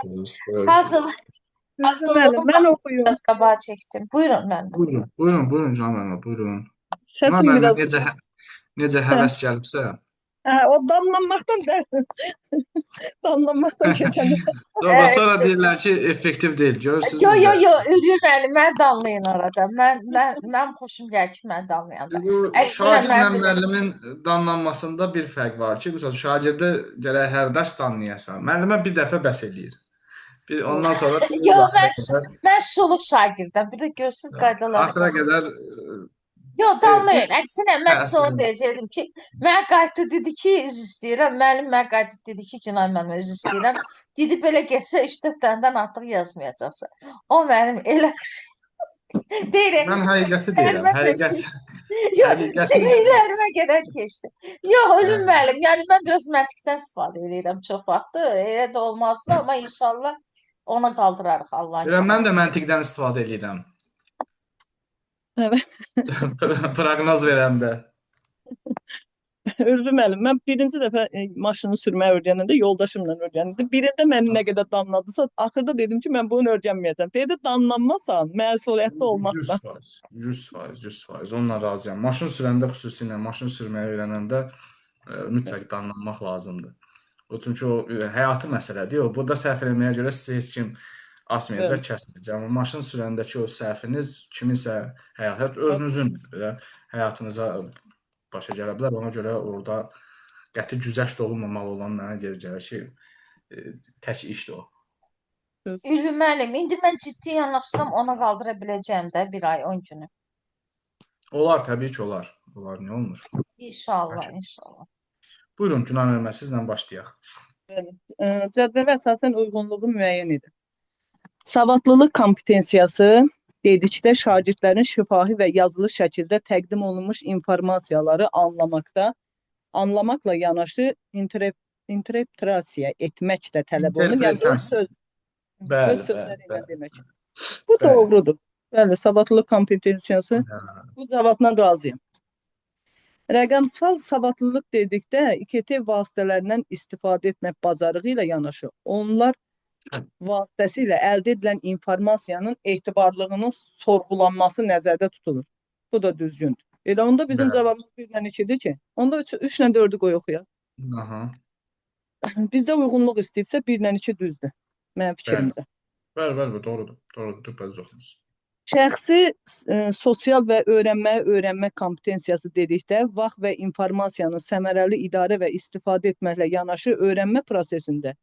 Buyursunuz. Buyursunuz. Hazır, Düzdür müəllim, hazırlığımı mən vaxtında oxuyum. biraz qabağa çəkdim. Buyurun məndən. Buyurun, buyurun, buyurun Canan müəllimə, buyurun. Canan Səsim müəllimə biraz... necə Hə, həvəs gəlibsə. hə, o danlanmaqdan danlanmaqdan keçəndə. Sonra deyirlər ki, effektiv deyil. Görürsüz Yo yo necə? yo, Ülgür müəllim, mən danlayın orada. Mən xoşum gəlir ki, mən danlayanda. Bu Əksinə şagirdlə mən belə müəllimin danlanmasında bir fərq var ki, məsələn, şagirdi gərək hər dərs danlayasan. Müəllimə bir dəfə bəs eləyir. Ondan sonra yo, deyir axıra qədər, mən şuluq şagirdəm. Bir də görürsüz qaydalara axıra baxın. qədər Yo, tez danlayın. Əksinə mən sizə onu təsir. deyəcəkdim ki, mən qayıtdı dedi ki, üzr istəyirəm. Müəllim mən qayıtıb dedi ki, Günay müəllimə üzr istəyirəm. Dedi belə getsə 3-4 dənədən artıq yazmayacaqsan. O mənim elə deyirəm, Mən həqiqəti deyirəm. sinirlərimə Həqiqət, keçdi. Yox, həqiqəti sinirlərimə qədər keçdi. Yox, hə. ölüm müəllim. Yəni mən biraz məntiqdən istifadə edirəm çox vaxtı. Elə də olmasın, amma inşallah ona qaldırarıq Allahın Mən köməyi. də məntiqdən istifadə edirəm. Evet. Proqnoz verəndə. Özür müəllim, mən birinci dəfə maşını sürməyi öyrənəndə yoldaşımla öyrəndim. Birində məni nə qədər danladısa, axırda dedim ki, mən bunu öyrənməyəcəm. Dedi, danlanmasan, məsuliyyətli olmazsan. 100%, 100%, 100%. Onunla razıyam. Maşın sürəndə xüsusilə maşın sürməyi öyrənəndə mütləq danlanmaq lazımdır. Çünki o həyati məsələdir. O burada səhv eləməyə görə sizə heç kim Evet. asmayacaq, kəsməyəcək. Amma maşın sürəndəki o səhviniz kiminsə həyat özünüzün belə həyatınıza başa gələ bilər. Ona görə orada qəti güzəşt olunmamalı olan mənə gəlir ki, tək işdir o. Ülvi müəllim, indi mən ciddi yanaşsam ona qaldıra biləcəyim də bir ay 10 günü. Olar, təbii ki, olar. Olar, niyə olmur? İnşallah, inşallah. Buyurun, Günay müəllimə, sizlə başlayaq. Evet. Cədvələ əsasən uyğunluğu müəyyən edir. Savadlılıq kompetensiyası dedikdə şagirdlərin şifahi və yazılı şəkildə təqdim olunmuş informasiyaları anlamaqla yanaşı interpretasiya etmək də tələb olunur. Yəni İnterpretasiya. öz Bəli, bəli, sözləri ilə bəli. demək. Bu Bəli. doğrudur. Bəli, savadlılıq kompetensiyası Hə, bu cavabla razıyam. Rəqəmsal savadlılıq dedikdə İKT vasitələrindən istifadə etmək bacarığı ilə yanaşı, onlar vasitəsilə əldə edilən informasiyanın etibarlılığının sorğulanması nəzərdə tutulur. Bu da düzgündür. Elə onda bizim bəli. cavabımız 1-2-dir ki, onda 3-lə 4-ü qoyuq ya. Aha, Bizdə uyğunluq istəyibsə 1-2 düzdür, mənim bəli. fikrimcə. Bəli, bəli, doğrudur. Doğrudur, bəli, çoxsunuz. Şəxsi sosial və öyrənmə kompetensiyası dedikdə vaxt və informasiyanın səmərəli idarə və istifadə etməklə yanaşı öyrənmə prosesində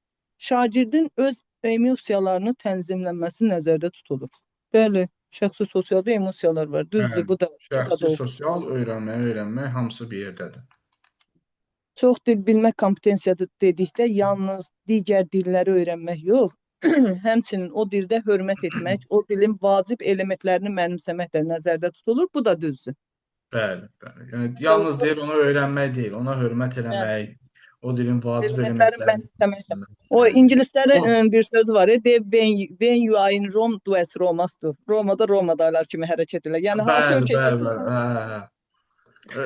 şagirdin öz emosiyalarını tənzimlənməsi nəzərdə tutulur. Bəli, şəxsi sosialda emosiyalar var. Düzdür, Bəli. bu da Şəxsi, doğru. sosial, öyrənmək hamısı bir yerdədir. Çox dil bilmə kompetensiyası dedikdə yalnız digər dilləri öyrənmək yox, həmçinin o dildə hörmət etmək, o dilin vacib elementlərini mənimsəmək də nəzərdə tutulur. Bu da düzdür. Bəli, bəli. Yəni yalnız Doğru. deyil, ona öyrənmək deyil, ona hörmət Bəli. eləmək, o dilin vacib Elementlərin elementlərini mənimsəmək də. bilmək. O Bəli. ingilislərin O, bir sözü var, when you are in Rome, do as Romas do. Romada Romadaylar kimi hərəkət elə. Yəni hansı bəli, ölkəyə bəli, bəli. gedirsən, Hə, hə.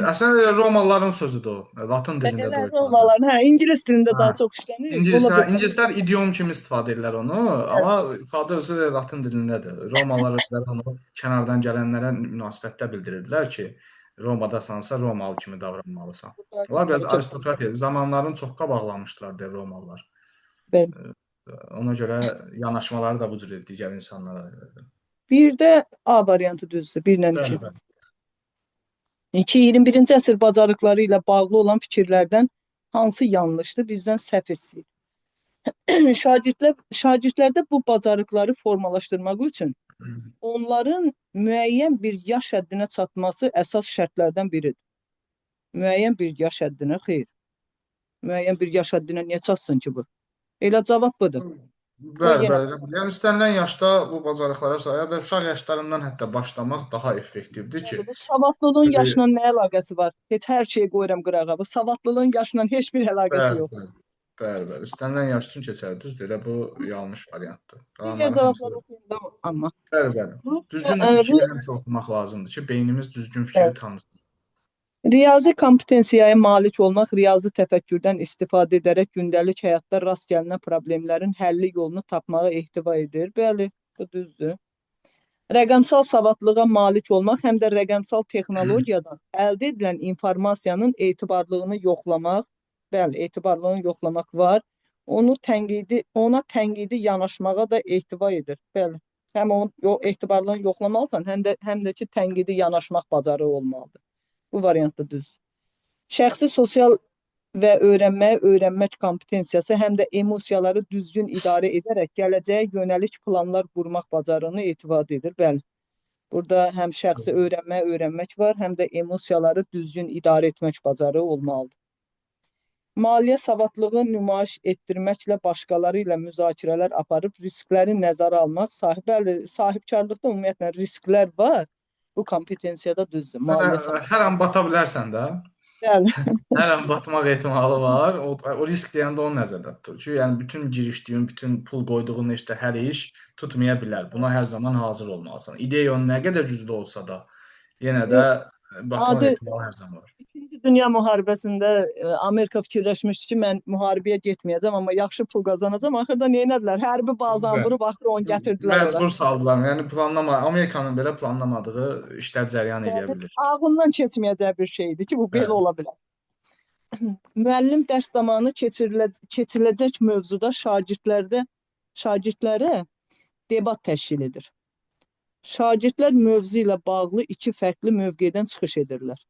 Əslində Romalıların sözüdür o. Latın dilində də elə oynadı. Romalılar, ingilis dilində Hə. daha çox işlənir. Ola bilər. İngilislər idiom kimi istifadə edirlər onu, Bəli. amma ifadə özü də latın dilindədir. Romalılar özləri onu kənardan gələnlərə münasibətdə bildirirdilər ki, Romadasansa Romalı kimi davranmalısan. Onlar biraz Çox. aristokrat idi. Zamanlarını çox qabaqlamışdılar deyə Romalılar. Bəli. Ona görə yanaşmaları da bu cür idi digər insanlara. Bir də A variantı düzdür, 1-lə 2. Bəli, bəli. 2. 21-ci əsr bacarıqları ilə bağlı olan fikirlərdən hansı yanlışdır, bizdən səhv istəyir? Şagirdlərdə bu bacarıqları formalaşdırmaq üçün onların müəyyən bir yaş həddinə çatması əsas şərtlərdən biridir. Müəyyən bir yaş həddinə, xeyr. Müəyyən bir yaş həddinə niyə çatsın ki bu? Elə cavab budur. O Bəli, yenə bəli. Yəni istənilən yaşda bu bacarıqlara sahib və uşaq yaşlarından hətta başlamaq daha effektivdir ki, bu savadlılığın e, yaşla nə əlaqəsi var? Heç hər şeyi qoyuram qırağa. Bu savadlılığın yaşla heç bir əlaqəsi bəli, yox. bəli. Bəli, bəli. İstənilən yaş üçün keçərli. Düzdür, elə bu yanlış variantdır. Digər Qalanları hamısı cavabları oxuyum da amma. bəli, bəli. Bu, Düzgün bu fikri həmişə oxumaq lazımdır ki, beynimiz düzgün fikri bəli. tanısın. Riyazi kompetensiyaya malik olmaq, riyazi təfəkkürdən istifadə edərək gündəlik həyatda rast gəlinən problemlərin həlli yolunu tapmağa ehtiva edir. Bəli, bu düzdür. Rəqəmsal savadlığa malik olmaq həm də rəqəmsal texnologiyadan əldə edilən informasiyanın etibarlılığını yoxlamaq, bəli, etibarlılığını yoxlamaq var. Ona tənqidi yanaşmağa da ehtiva edir. Bəli. Həm onun etibarlılığını yoxlamalısan, həm də ki, tənqidi yanaşmaq bacarığı olmalıdır. Bu variant da düz. Şəxsi sosial və öyrənmək kompetensiyası həm də emosiyaları düzgün idarə edərək gələcəyə yönəlik planlar qurmaq bacarığını etibar edir. Bəli. Burada həm şəxsi öyrənmək var, həm də emosiyaları düzgün idarə etmək bacarığı olmalıdır. Maliyyə savadlığı nümayiş etdirməklə başqaları ilə müzakirələr aparıb riskləri nəzərə almaq, bəli, sahibkarlıqda ümumiyyətlə risklər var. Bu kompetensiyada düzdür. Maliyyə savadlığı. Hər an bata bilərsən də. Bəli. Hər an batmaq ehtimalı var. O risk deyəndə onu nəzərdə tutur ki, yəni bütün girişdiyin, bütün pul qoyduğun işdə hər iş tutmaya bilər. Buna hər zaman hazır olmalısan. İdeyan nə qədər güclü olsa da, yenə də batmaq ehtimalı hər zaman var. İkinci Dünya müharibəsində Amerika fikirləşmişdi ki, mən müharibəyə getməyəcəm, amma yaxşı pul qazanacam. Axırda nə etdilər? Hərbi bazanı vurub axırı onu gətirdilər ora. Məcbur saldılar. Yəni Amerikanın belə planlamadığı işlər cərəyan edə bilir. Ağlından keçməyəcək bir şeydir ki, bu belə ola bilər. Müəllim dərs zamanı keçiriləcək mövzuda şagirdlərə debat təşkil edir. Şagirdlər mövzu ilə bağlı iki fərqli mövqedən çıxış edirlər.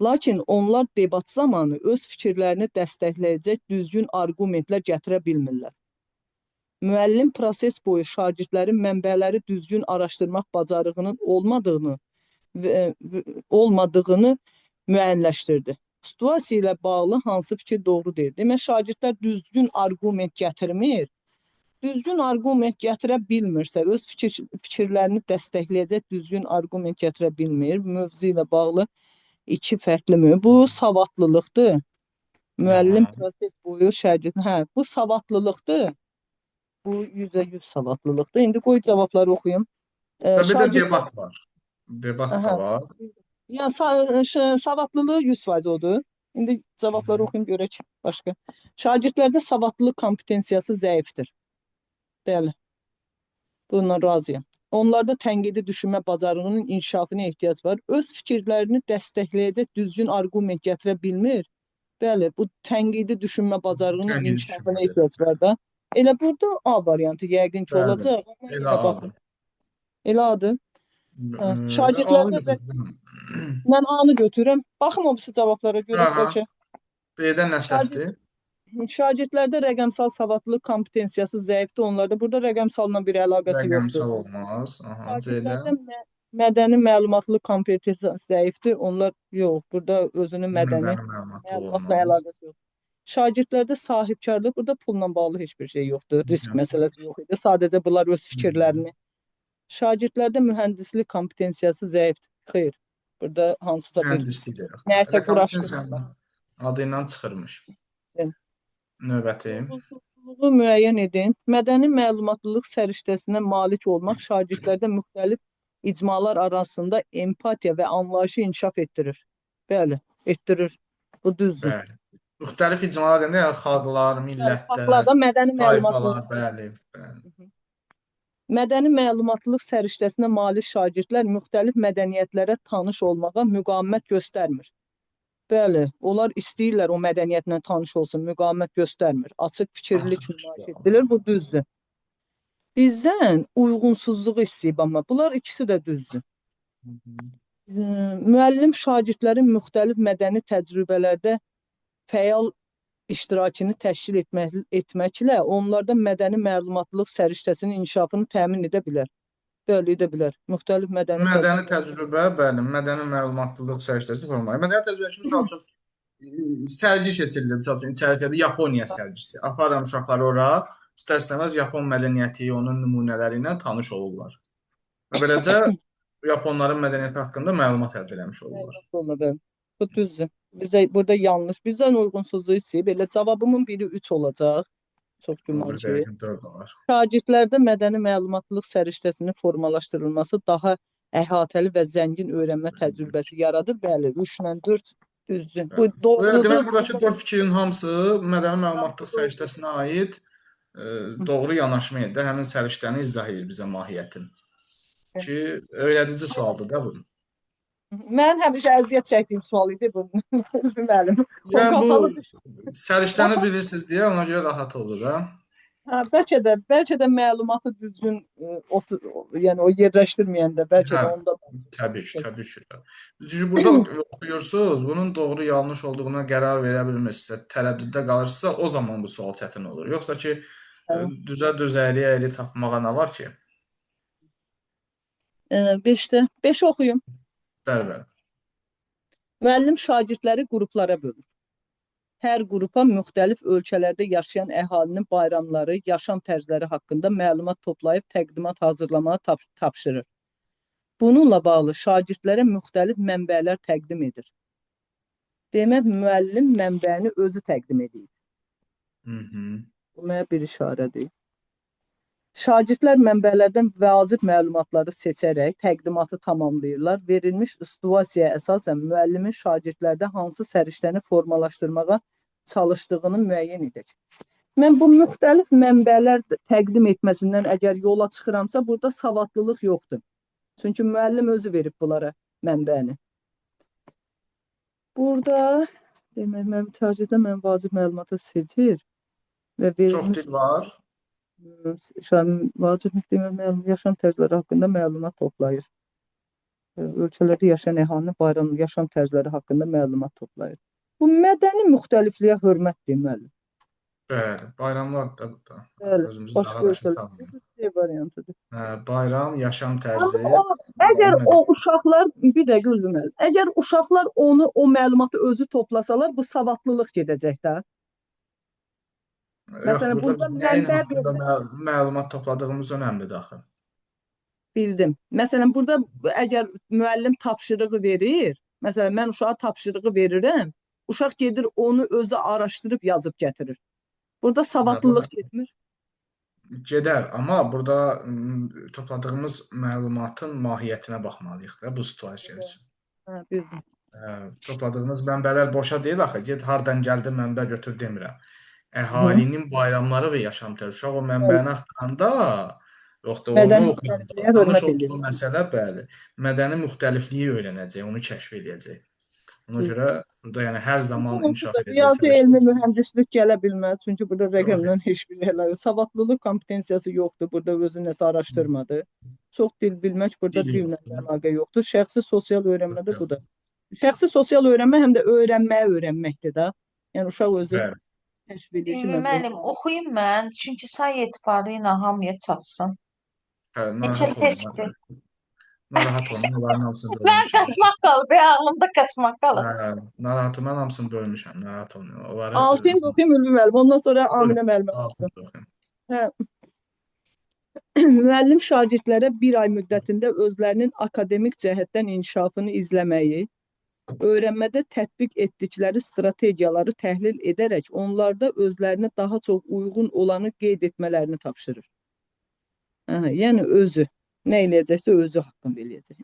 Lakin onlar debat zamanı öz fikirlərini dəstəkləyəcək düzgün arqumentlər gətirə bilmirlər. Müəllim proses boyu şagirdlərin mənbələri düzgün araşdırmaq bacarığının olmadığını müəyyənləşdirdi. Situasiya ilə bağlı hansı fikir doğru deyil? Demək, şagirdlər düzgün arqument gətirmir. Düzgün arqument gətirə bilmirsə, öz fikirlərini dəstəkləyəcək düzgün arqument gətirə bilmir. Mövzu ilə bağlı iki fərqli mövzu. Bu savadlılıqdır. Müəllim proses boyu şagirdin, bu savadlılıqdır. Bu %100 savadlılıqdır. İndi qoy cavabları oxuyum. Bir də debat var. Debat da var. Yəni savadlılığı 100% odur. İndi cavabları oxuyum görək başqa. Şagirdlərdə savadlılıq kompetensiyası zəifdir. Bəli. Bununla razıyam. Onlarda tənqidi düşünmə bacarığının inkişafına ehtiyac var. Öz fikirlərini dəstəkləyəcək düzgün arqument gətirə bilmir. Bəli, bu tənqidi düşünmə bacarığının inkişafına ehtiyac var da. Elə burada A variantı yəqin ki olacaq. Elə adı. Şagirdlərdə mən A-nı götürürəm. Baxın o birisi cavablara görə bəlkə. B-də nə səhvdir? Şagirdlərdə rəqəmsal savadlılıq kompetensiyası zəifdir. Onlarda burada rəqəmsalla bir əlaqəsi yoxdur. Rəqəmsal olmaz. Şagirdlərdə mədəni məlumatlılıq kompetensiyası zəifdir. Onlar yox, burada özünün mədəni məlumatla əlaqəsi yoxdur. Şagirdlərdə sahibkarlıq, burada pulla bağlı heç bir şey yoxdur. Risk məsələsi yox idi. Sadəcə bunlar öz fikirlərini. Şagirdlərdə mühəndislik kompetensiyası zəifdir. Xeyr. Burada hansısa bir mühəndislik yox. nəsə quraşdırma adı ilə çıxırmış. Növbəti. Uyğunsuzluğu müəyyən edin. Mədəni məlumatlılıq səriştəsinə malik olmaq şagirdlərdə müxtəlif icmalar arasında empatiya və anlayışı inkişaf etdirir. Bəli, etdirir. Bu düzdür. Bəli. Müxtəlif icmalar deyəndə, yəni xalqlar, millətlər, mədəni tayfalar, bəli. Mədəni məlumatlılıq səriştəsinə malik şagirdlər müxtəlif mədəniyyətlərə tanış olmağa müqavimət göstərmir. Bəli, onlar istəyirlər o mədəniyyətlə tanış olsun, müqavimət göstərmir. Açıq fikirlilik nümayiş edilir, bu düzdür. Bizdən uyğunsuzluğu istəyib, amma bunlar ikisi də düzdür. Müəllim şagirdlərin müxtəlif mədəni təcrübələrdə fəal iştirakını təşkil etməklə onlarda mədəni məlumatlılıq səriştəsinin inkişafını təmin edə bilər. Bəli, edə bilər. Müxtəlif mədəni təcrübə, bəli, mədəni məlumatlılıq səriştəsi formalayır. Mədəni təcrübə kimi, misal üçün, sərgi keçirilir, misal üçün, içəridə Yaponiya sərgisi. Aparıram uşaqları ora, istər-istəməz Yapon mədəniyyəti, onun nümunələri ilə tanış olurlar. Və beləcə, Yaponların mədəniyyəti haqqında məlumat əldə eləmiş olurlar. Bu düzdür. Bizə burada yanlış, bizdən uyğunsuzluğu istəyib, elə cavabımın biri 3 olacaq. Çox güman ki. Şagirdlərdə mədəni məlumatlılıq səriştəsinin formalaşdırılması daha əhatəli və zəngin öyrənmə təcrübəsi yaradır. Bəli, 3-lə 4 düzdür. Bu Bəli. doğrudur. Demək, buradakı 4 fikrin hamısı mədəni məlumatlıq Hamısı doğrudur. səriştəsinə aid doğru yanaşma edir. Həmin səriştəni izah edir bizə mahiyyətin. Ki, öyrədici sualdır da bu. Mən həmişə əziyyət çəkdiyim sual idi bu. Müəllim. O Yəni bu qapalı səriştəni bilirsiniz deyə ona görə rahat olur da. hə, bəlkə də məlumatı düzgün yəni o yerləşdirməyəndə bəlkə Hə, də onda təbii ki, təbii ki. Çünki burada oxuyursunuz, bunun doğru yanlış olduğuna qərar verə bilmirsinizsə, tərəddüddə qalırsınızsa, o zaman bu sual çətin olur. Yoxsa ki, düzə düz əyri tapmağa nə var ki? 5-də 5 oxuyum. Bəli, bəli. Müəllim şagirdləri qruplara bölür. Hər qrupa müxtəlif ölkələrdə yaşayan əhalinin bayramları, yaşam tərzləri haqqında məlumat toplayıb təqdimat hazırlamağı tapşırır. Bununla bağlı şagirdlərə müxtəlif mənbələr təqdim edir. Demək, müəllim mənbəni özü təqdim edir. Bu mənə bir işarədir. Şagirdlər mənbələrdən vacib məlumatları seçərək təqdimatı tamamlayırlar. Verilmiş situasiyaya əsasən müəllimin şagirdlərdə hansı səriştəni formalaşdırmağa çalışdığını müəyyən edək. Mən bu müxtəlif mənbələr təqdim etməsindən əgər yola çıxıramsa, burada savadlılıq yoxdur. Çünki müəllim özü verib bunlara mənbəni. Burada demək, mən şagirddə mən vacib məlumatı seçir və Çox verilmiş dil var. vacib yaşam tərzləri haqqında məlumat toplayır. Ölkələrdə yaşayan əhalinin bayram yaşam tərzləri haqqında məlumat toplayır. Bu mədəni müxtəlifliyə hörmətdir, müəllim. Bəli, bayramlar da burada. Bəli, Özümüzü başqa dağa-daşa ölkələrdə salmayaq. C variantıdır. Bayram, yaşam tərzi, Amma əgər o uşaqlar, bir dəqiqə özür müəllim, əgər uşaqlar o məlumatı özü toplasalar, bu savadlılıq gedəcək də. yox, Məsələn, burada burada biz nəyin mənbə haqqında məlumat topladığımız önəmlidir axı. bildim. Məsələn, burada əgər müəllim tapşırığı verir, məsələn, mən uşağa tapşırığı verirəm, uşaq gedir onu özü araşdırıb yazıb gətirir. Burada savadlılıq getmir. Gedər, amma burada topladığımız məlumatın mahiyyətinə baxmalıyıq da bu situasiya üçün. Hə, bildim. Topladığımız mənbələr boşa deyil axı. Get hardan gəldi mənbə götür demirəm. Əhalinin bayramları və yaşam tərzi. Uşaq o mənbəni axtaranda, yox da onu Mədəni oxuyanda müxtəlifliyə tanış hörmət olduğu edir. məsələ bəli, mədəni müxtəlifliyi öyrənəcək, onu kəşf eləyəcək. Ona görə burada yəni hər zaman inkişaf Burada edəcək riyazi elmi səriştə. mühəndislik gələ bilməz. Çünki burada Yox, rəqəmlə heç. heç bir əlaqə. Savadlılıq kompetensiyası yoxdur. Burada özü nəsə araşdırmadı. Çox dil bilmək burada Dil dillə yoxdur. əlaqə yoxdur. Şəxsi sosial öyrənmə də Yox. bu da. Şəxsi sosial öyrənmə həm də öyrənməyə öyrənməkdir də. Yəni uşaq özü Bəli. kəşf edir ki, Ümumi mən müəllim, bunu. oxuyum mən, çünki say etibarı ilə hamıya çatsın. Hə, Neçə narahat testdir? olma. Narahat olma, onların hamısını Mən bölmüşəm. qaçmaq qalıb, ağlımda qaçmaq qalıb. Narahatım, mən hamısını bölmüşəm, narahat olmayın. Onları 6-yı da oxuyum Ülvi müəllim. Ondan sonra buyurun, Aminə müəllimə altını baxsın. da oxuyun. Hə. Müəllim şagirdlərə bir ay müddətində özlərinin akademik cəhətdən inkişafını izləməyi, öyrənmədə tətbiq etdikləri strategiyaları təhlil edərək onlarda özlərinə daha çox uyğun olanı qeyd etmələrini tapşırır. Yəni özü. Nə eləyəcəksə özü haqqında eləyəcək.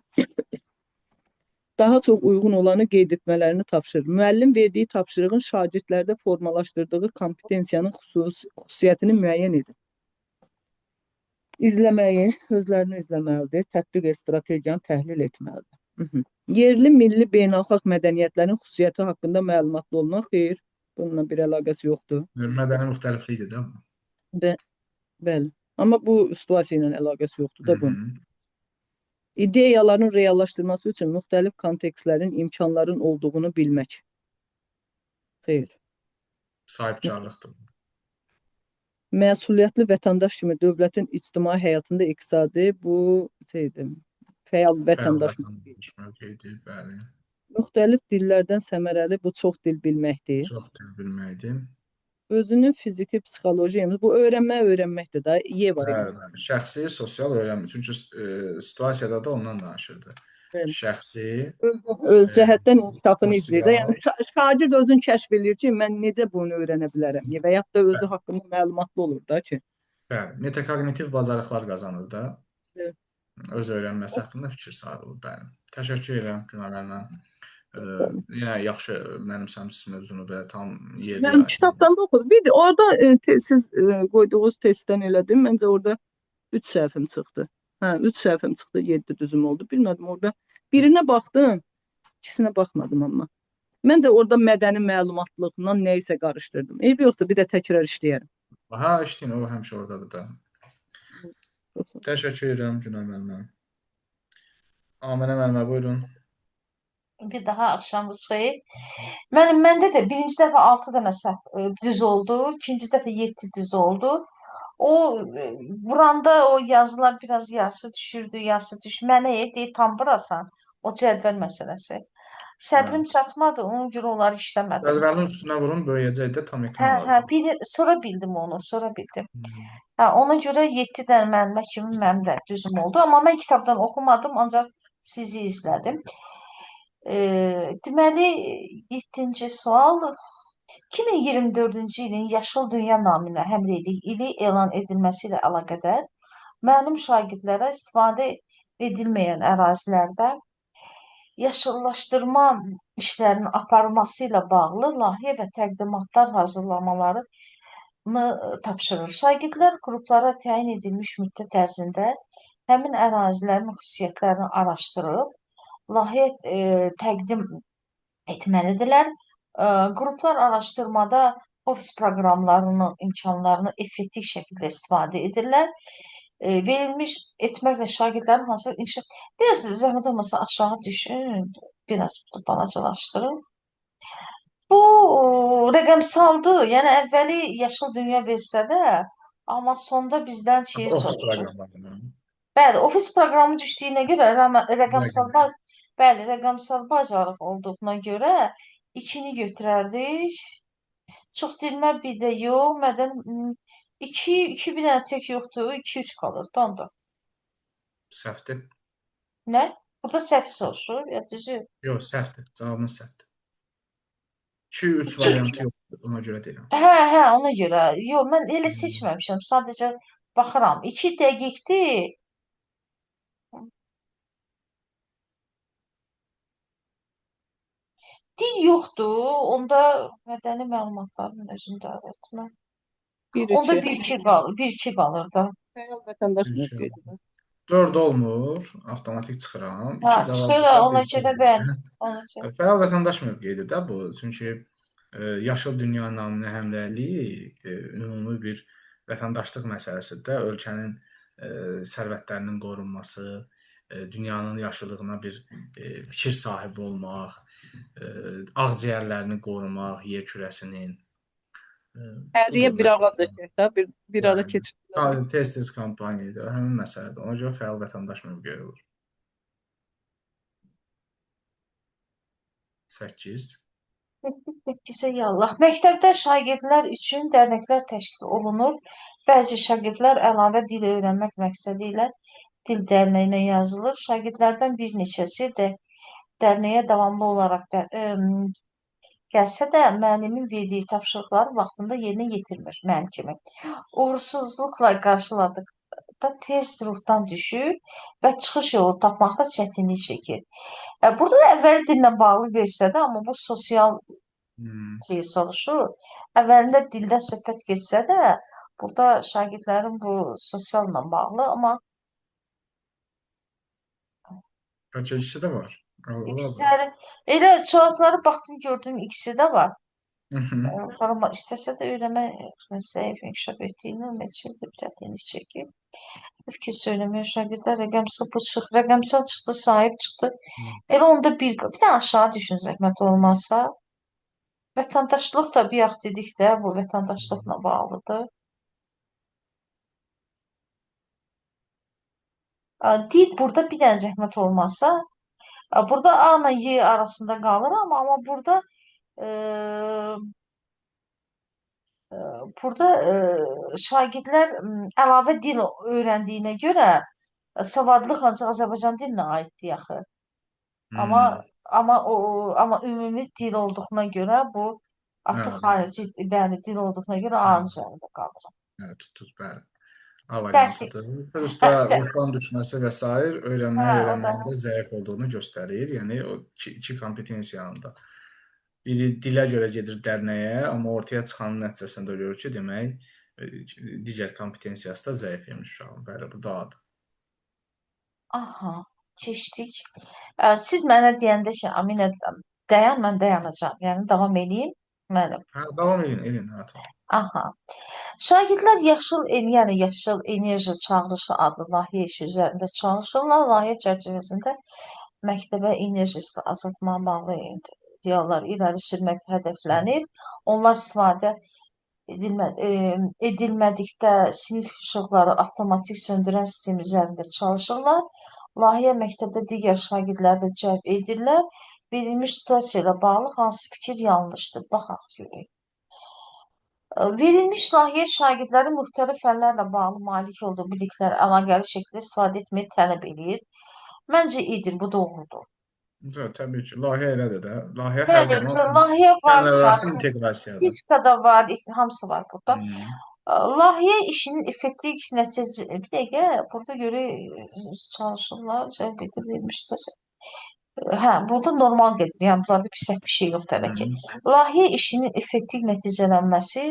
Daha çox uyğun olanı qeyd etmələrini tapşırır. Müəllim verdiyi tapşırığın şagirdlərdə formalaşdırdığı kompetensiyanın xüsusiyyətini müəyyən edir. İzləməyi, özlərini izləməlidir, tətbiq strategiyanı təhlil etməlidir. Yerli, milli, beynəlxalq mədəniyyətlərin xüsusiyyəti haqqında məlumatlı olmaq, xeyr, bununla bir əlaqəsi yoxdur. Mədəni müxtəliflikdir də bu. Bəli, amma bu situasiya ilə əlaqəsi yoxdur da bunun. Hı-hı. İdeyaların reallaşdırması üçün müxtəlif kontekstlərin, imkanların olduğunu bilmək. Xeyr. Sahibkarlıqdır. Məsuliyyətli vətəndaş kimi dövlətin ictimai həyatında iqtisadi bu fəal vətəndaş mövqeyidir, bəli. müxtəlif dillərdən səmərəli bu çox dil bilməkdir. Çox dil bilməkdir. Özünün fiziki, psixoloji, bu öyrənməkdir də, Y variantı. Bəli, şəxsi, sosial öyrənmə. Çünki situasiyada da ondan danışırdı. Bəli. Şəxsi, öz cəhətdən inkişafını izləyir də. sosial. Yəni şagird özünü kəşf eləyir ki, mən necə bunu öyrənə bilərəm və ya da özü haqqında məlumatlı olur da ki. Bəli, metakognitiv bacarıqlar qazanır da. Bəli. öz öyrənməsi haqqında fikir sahibi olub. Bəli. Təşəkkür edirəm Günay müəllimə. Yenə yaxşı mənimsəmisiniz mövzunu da tam yerli. Yəni kitabdan da oxudum. Bir də orada siz qoyduğunuz testdən elədim. Məncə orada 3 səhvim çıxdı. Hə, 3 səhvim çıxdı, 7 düzüm oldu. Bilmədim orada. Birinə baxdım, ikisinə baxmadım amma. Məncə orada mədəni məlumatlılıqla nə isə qarışdırdım. Eybi yoxdur, bir də təkrar işləyərəm. Ha, işləyin, o həmişə oradadır da. Təşəkkür edirəm Günay müəllimə. Aminə müəllimə, buyurun. Bir daha axşamınız xeyir. Məndə də birinci dəfə 6 dənə səhv düz oldu, ikinci dəfə 7 düz oldu. O vuranda o yazılar biraz yarısı düşürdü, yarısı düşmənə deyir tam burasan. O cədvəl məsələsi. Səbrim çatmadı, ona görə onları işləmədim. Cədvəlin üstünə vurun, böyüyəcək də tam ekran alacaq. Sonra bildim onu, sonra bildim. Ona görə 7 dənə müəllimə kimi mənim də düzüm oldu. Amma mən kitabdan oxumadım, ancaq sizi izlədim. Deməli, 7-ci sual. 2024-cü ilin Yaşıl Dünya naminə həmrəylik ili elan edilməsi ilə əlaqədar məlum şagirdlərə istifadə edilməyən ərazilərdə yaşıllaşdırma işlərinin aparılması ilə bağlı layihə və təqdimatlar hazırlamalarını tapşırır. Şagirdlər qruplara təyin edilmiş müddət ərzində həmin ərazilərin xüsusiyyətlərini araşdırıb, layihə təqdim etməlidirlər. Qruplar araşdırmada ofis proqramlarının imkanlarını effektiv şəkildə istifadə edirlər. Verilmiş etməklə şagirdlərin hansı inkişaf... Biraz zəhmət olmasa aşağı düşün, biraz balacalaşdırın. Bu rəqəmsaldır, yəni əvvəli Yaşıl Dünya versə də, amma sonda bizdən şeyi Ofis soruşur. proqramlarında. Bəli, ofis proqramı düşdüyünə görə rəqəmsal bacarıq olduğuna görə 2-ni götürərdik. Çox dilmə bir də yox, mədən 2 bir dənə tək yoxdur, 2-3 qalır, onda. Səhvdir. Nə? Burada səhv soruşur, ya düzü. Yox, səhvdir. Cavabınız səhvdir. 2-3 variantı yoxdur, ona görə deyirəm. Hə, ona görə. Yox, mən elə seçməmişəm, sadəcə baxıram. 2 dəqiqdir. Dil yoxdur, onda mədəni məlumatların özündə öyrətmə. Onda 1-2 qalır da. Fəal vətəndaş mövqeyidir. 4 olmur, avtomatik çıxıram. 2 cavab Çıxır, ona görə bəli. Fəal vətəndaş mövqeyidir də bu. Çünki Yaşıl Dünya naminə həmrəylik ümumi bir vətəndaşlıq məsələsidir də. Ölkənin sərvətlərinin qorunması, dünyanın yaşıllığına bir fikir sahibi olmaq, ağciyərlərini qorumaq, yer kürəsinin. Həriyə bir ağac dökək də, bir ara keçirdilər. Tez-tez kampaniyadır, həmin məsələdir. Ona görə fəal vətəndaş mövqeyi olur. 8. 8-ə yallah. Məktəbdə şagirdlər üçün dərnəklər təşkil olunur. Bəzi şagirdlər əlavə dil öyrənmək məqsədi ilə dil dərnəyinə yazılır. Şagirdlərdən bir neçəsi də dərnəyə davamlı olaraq gəlsə də müəllimin verdiyi tapşırıqları vaxtında yerinə yetirmir, mənim kimi. Uğursuzluqla qarşıladıqda tez ruhdan düşür və çıxış yolu tapmaqda çətinlik çəkir. Burada da əvvəl dillə bağlı versə də, amma bu sosial şeyi soruşur. Əvvəlində dildə söhbət geçsə də, burada şagirdlərin bu sosialla bağlı, amma İkisi də var. Elə cavabları baxdım, gördüm, ikisi də var. İstəsə də öyrənmə zəif inkişaf etdiyini, neçədir, çətinlik çəkir. Türkiyə söyləmə şagirdlər rəqəmsal çıxdı, sahib çıxdı. Elə onda bir də aşağı düşün zəhmət olmazsa. Vətəndaşlıq da bir vaxt dedik də, bu vətəndaşlıqla bağlıdır. Dil burada bir dənə zəhmət olmazsa, burada A ilə Y arasında qalır, amma burada şagirdlər əlavə dil öyrəndiyinə görə savadlıq ancaq Azərbaycan dilinə aiddir axı. Amma ümumi dil olduğuna görə bu artıq xarici dil olduğuna görə A üzərində qalır. Tutdunuz, bəli. A Dərsi. variantıdır. Virusda ruhdan düşməsi və sair Hə, öyrənməyə o da. öyrənməkdə zəif olduğunu göstərir. Yəni o iki kompetensiyanın da. Biri dilə görə gedir dərnəyə, amma ortaya çıxanın nəticəsində görür ki, demək digər kompetensiyası da zəif imiş uşağın. Bəli, bu da adı. Aha, keçdik. Siz mənə deyəndə ki, Aminə dayan, mən dayanacağam. Yəni davam eləyim mənim. Hə, davam edin, edin. Hə, tamam. Aha. Şagirdlər yəni yaşıl enerji çağırışı adlı layihə işi üzərində çalışırlar. Layihə çərçivəsində məktəbə enerji azaltmağa bağlı iddialar irəli sürmək hədəflənir. Onlar istifadə edilmədikdə sinif işıqları avtomatik söndürən sistem üzərində çalışırlar. Layihə məktəbdə digər şagirdləri də cəlb edirlər. Verilmiş situasiya ilə bağlı hansı fikir yanlışdır? Baxaq görək. Verilmiş layihə şagirdlərin müxtəlif fənlərlə bağlı malik olduğu biliklər əlaqəli şəkildə istifadə etməyi tələb edir. Məncə edir, bu doğrudur. Təbii ki, layihə elədir də. Layihə hər Bəli, zaman layihə varsa, fənlərarası inteqrasiyadır. fizikada var, hamısı var burada. Hı. Layihə işinin effektiv nəticə, bir dəqiqə, burada görə çalışırlar, cəlb edilmişdir. Hə, burada normal gedir, yəni bunlarda pis bir şey yoxdur hələ ki. Layihə işinin effektiv nəticələnməsi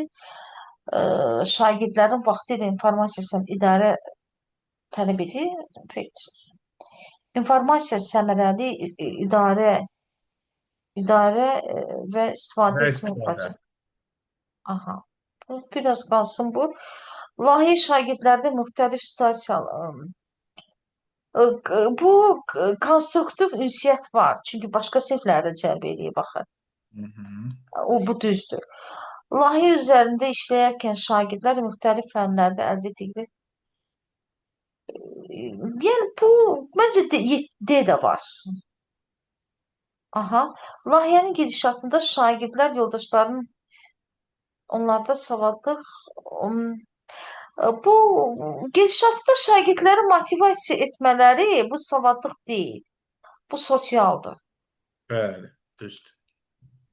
şagirdlərin vaxtı ilə informasiya idarə tələb edir. İnformasiya səmərəli idarə və istifadə Və etmək istifadə. bacarır. Aha. Bu biraz qalsın bu. Layihə şagirdlərdə müxtəlif situasiyalar. Bu konstruktiv ünsiyyət var. Çünki başqa siniflərdə cəlb eləyib baxın. Bu düzdür. Layihə üzərində işləyərkən şagirdlər müxtəlif fənlərdə əldə etdikləri yəni bu məncə D də var. Aha. Layihənin gedişatında şagirdlər yoldaşlarının onlarda savadlıq bu gedişatda şagirdləri motivasiya etmələri bu savadlıq deyil. Bu sosialdır. Bəli, düzdür.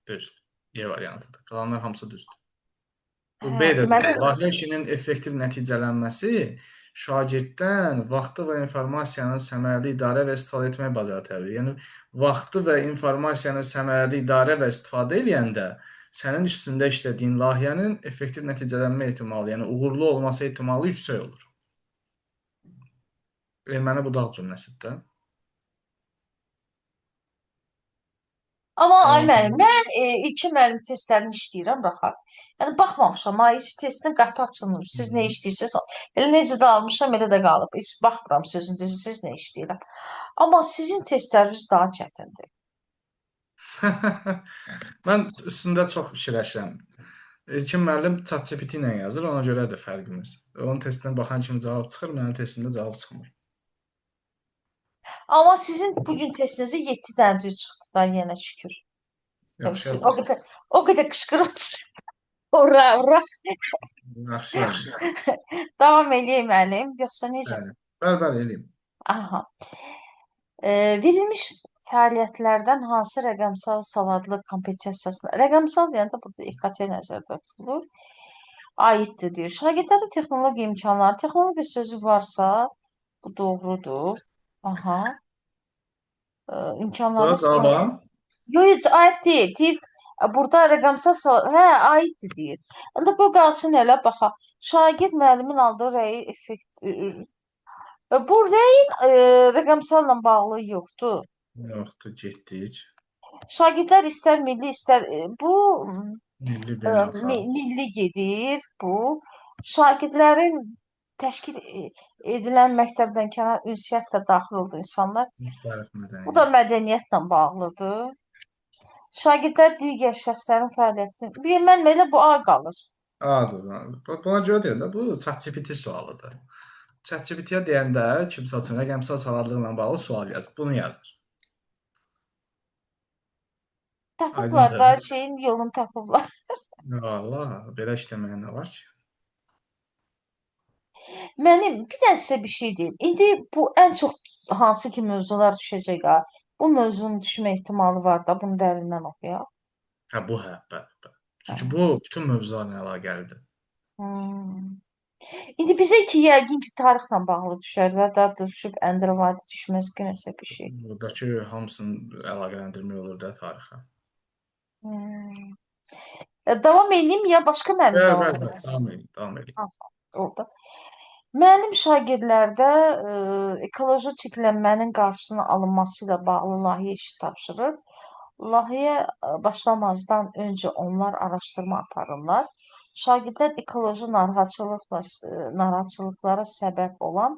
Düzdür. E variantıdır. Qalanlar hamısı düzdür. Bu Hə, B də deməli düzdür. Layihə işinin effektiv nəticələnməsi şagirddən vaxtı və informasiyanın səmərəli idarə və istifadə etmək bacarığı tələb edir. Yəni vaxtı və informasiyanın səmərəli idarə və istifadə eləyəndə sənin üstündə işlədiyin layihənin effektiv nəticələnmə ehtimalı, yəni uğurlu olması ehtimalı yüksək olur. Erməni budaq cümləsidir də. Amma ay müəllim, mən ilkin müəllim testlərini işləyirəm, baxaq. Yəni baxmamışam, testin qatı açılmır. Siz nə işləyirsiniz? Elə necə də almışam, elə də qalıb. Heç baxmıram sözün düzü, siz nə işləyirəm. Amma sizin testləriniz daha çətindir. Mən üstündə çox fikirləşirəm. İlkin müəllim ChatGPT ilə yazır, ona görədir fərqimiz. Onun testinə baxan kimi cavab çıxır, mənim testimdə cavab çıxmır. Amma sizin bugün testinizə 7 dənə çıxdı da, yenə şükür. Yaxşı Siz yazmışsınız. o qədər qışqırırsınız. Ura, ura. Yaxşı yazmışsınız. Davam eləyək müəllim, yoxsa necə? Bəli, eləyim. Aha. Verilmiş fəaliyyətlərdən hansı rəqəmsal savadlıq kompensasiyasına, rəqəmsal deyəndə burada İKT nəzərdə tutulur, aiddir deyir. Şagirdlərin texnologiya imkanları, texnologiya sözü varsa, bu doğrudur. Aha. İmkanları Bura cavab. yox, aid deyil. Deyir, burada rəqəmsal aiddir deyir. İndi bu qalsın elə baxaq. Şagird müəllimin aldığı rəyi effekt bu rəyin rəqəmsalla bağlı yoxdur. Yoxdur, getdik. Şagirdlər istər milli, istər bu Milli beynəlxalq. milli gedir bu. Şagirdlərin təşkil edilən məktəbdən kənar ünsiyyətlə daxil olduğu insanlar. Müxtəlif Bu da mədəniyyət. mədəniyyətlə bağlıdır. Şagirdlər digər şəxslərin fəaliyyətini. Mən elə bu A qalır. Adır. Buna görə deyil də, bu ChatGPT sualıdır. ChatGPT-yə deyəndə ki, məsəl üçün rəqəmsal savadlıqla bağlı sual yazır. Bunu yazır. Tapıblar da şeyin yolunu tapıblar. Vallahi, belə işləməyə nə var ki? Mənim bir də sizə bir şey deyim. İndi bu ən çox hansı ki mövzular düşəcək ha? Bu mövzunun düşmə ehtimalı var da, bunu dərindən oxuyaq. Hə, bu bəli. Çünki bu bütün mövzularla əlaqəlidir. İndi bizə ki, yəqin ki, tarixlə bağlı düşər və da düşüb Əndirəvadi düşməz ki, nəsə bir şey. Buradakı hamısını əlaqələndirmək olur da tarixə. Hmm. Davam edeyim ya başqa müəllim Bəli, davam bəli, bəli. eləsin. Davam edin, davam edin. Ha, oldu. Müəllim şagirdlərdə ekoloji çirklənmənin qarşısının alınması ilə bağlı layihə işi tapşırır. Layihəyə başlamazdan öncə onlar araşdırma aparırlar. Şagirdlər ekoloji narahatçılıqlara səbəb olan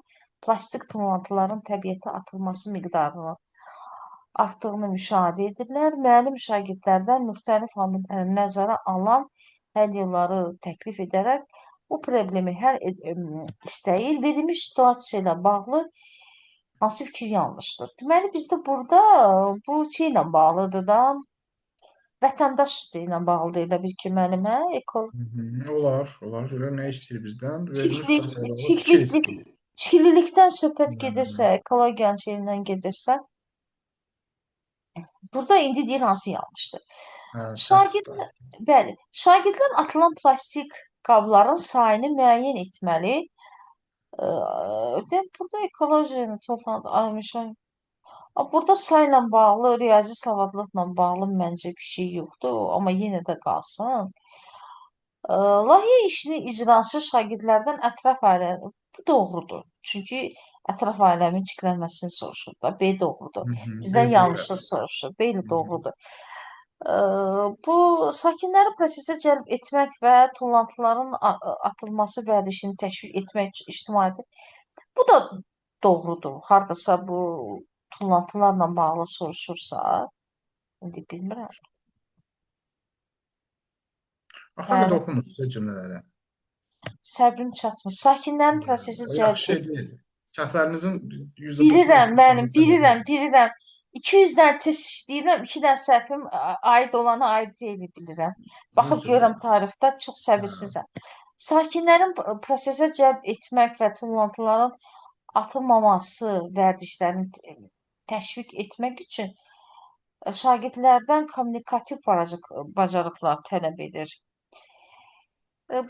plastik tullantıların təbiətə atılması miqdarını artdığını müşahidə edirlər. Müəllim şagirdlərdən müxtəlif amilləri nəzərə alan həll yolları təklif edərək bu problemi həll istəyir. Verilmiş situasiya ilə bağlı hansı fikir yanlışdır? Deməli, bizdə burada bu şey ilə bağlıdır da, vətəndaş ilə bağlıdır elə bil ki, müəllim, hə? Olar, olar. Görə nə istəyir bizdən? Verilmiş Çiftlik, situasiyaya bağlı fikir çiftliklik, istəyir. çiftlilikdən söhbət Hə, gedirsə, ekologiyanın şeyindən gedirsə, burada indi deyir hansı yanlışdır. səhv Şagird, tutar. bəli, şagirdlər atılan plastik qabların sayını müəyyən etməli. Burada ekolojiyani toplantı almışam. Burada sayla bağlı, riyazi savadlıqla bağlı məncə bir şey yoxdur, amma yenə də qalsın. Layihə işinin icrası şagirdlərdən ətraf ailə, bu doğrudur. Çünki ətraf ailəmin çirklənməsini soruşur da, B doğrudur. Bizdən yanlışı soruşur, B doğrudur. Bu sakinləri prosesə cəlb etmək və tullantıların atılması vərdişini təşviq etmək üçün ictimaiyyəti. Bu da doğrudur. Hardasa bu tullantılarla bağlı soruşursa, indi bilmirəm. Axı qədər oxumursuz cümlələri. Səbrim çatmır. Sakinlərin prosesi O cəlb yaxşı şey deyil. Səhvlərinizin Bilirəm, müəllim, %99 bilirəm. 200 dənə test işləyirəm, 2 dənə səhvim aid olana aid deyil bilirəm. Baxıb Düzdür. görürəm tarixdə çox səbirsizəm. Sakinlərin prosesə cəlb etmək və tullantıların atılmaması vərdişlərini təşviq etmək üçün şagirdlərdən kommunikativ bacarıqlar tələb edir.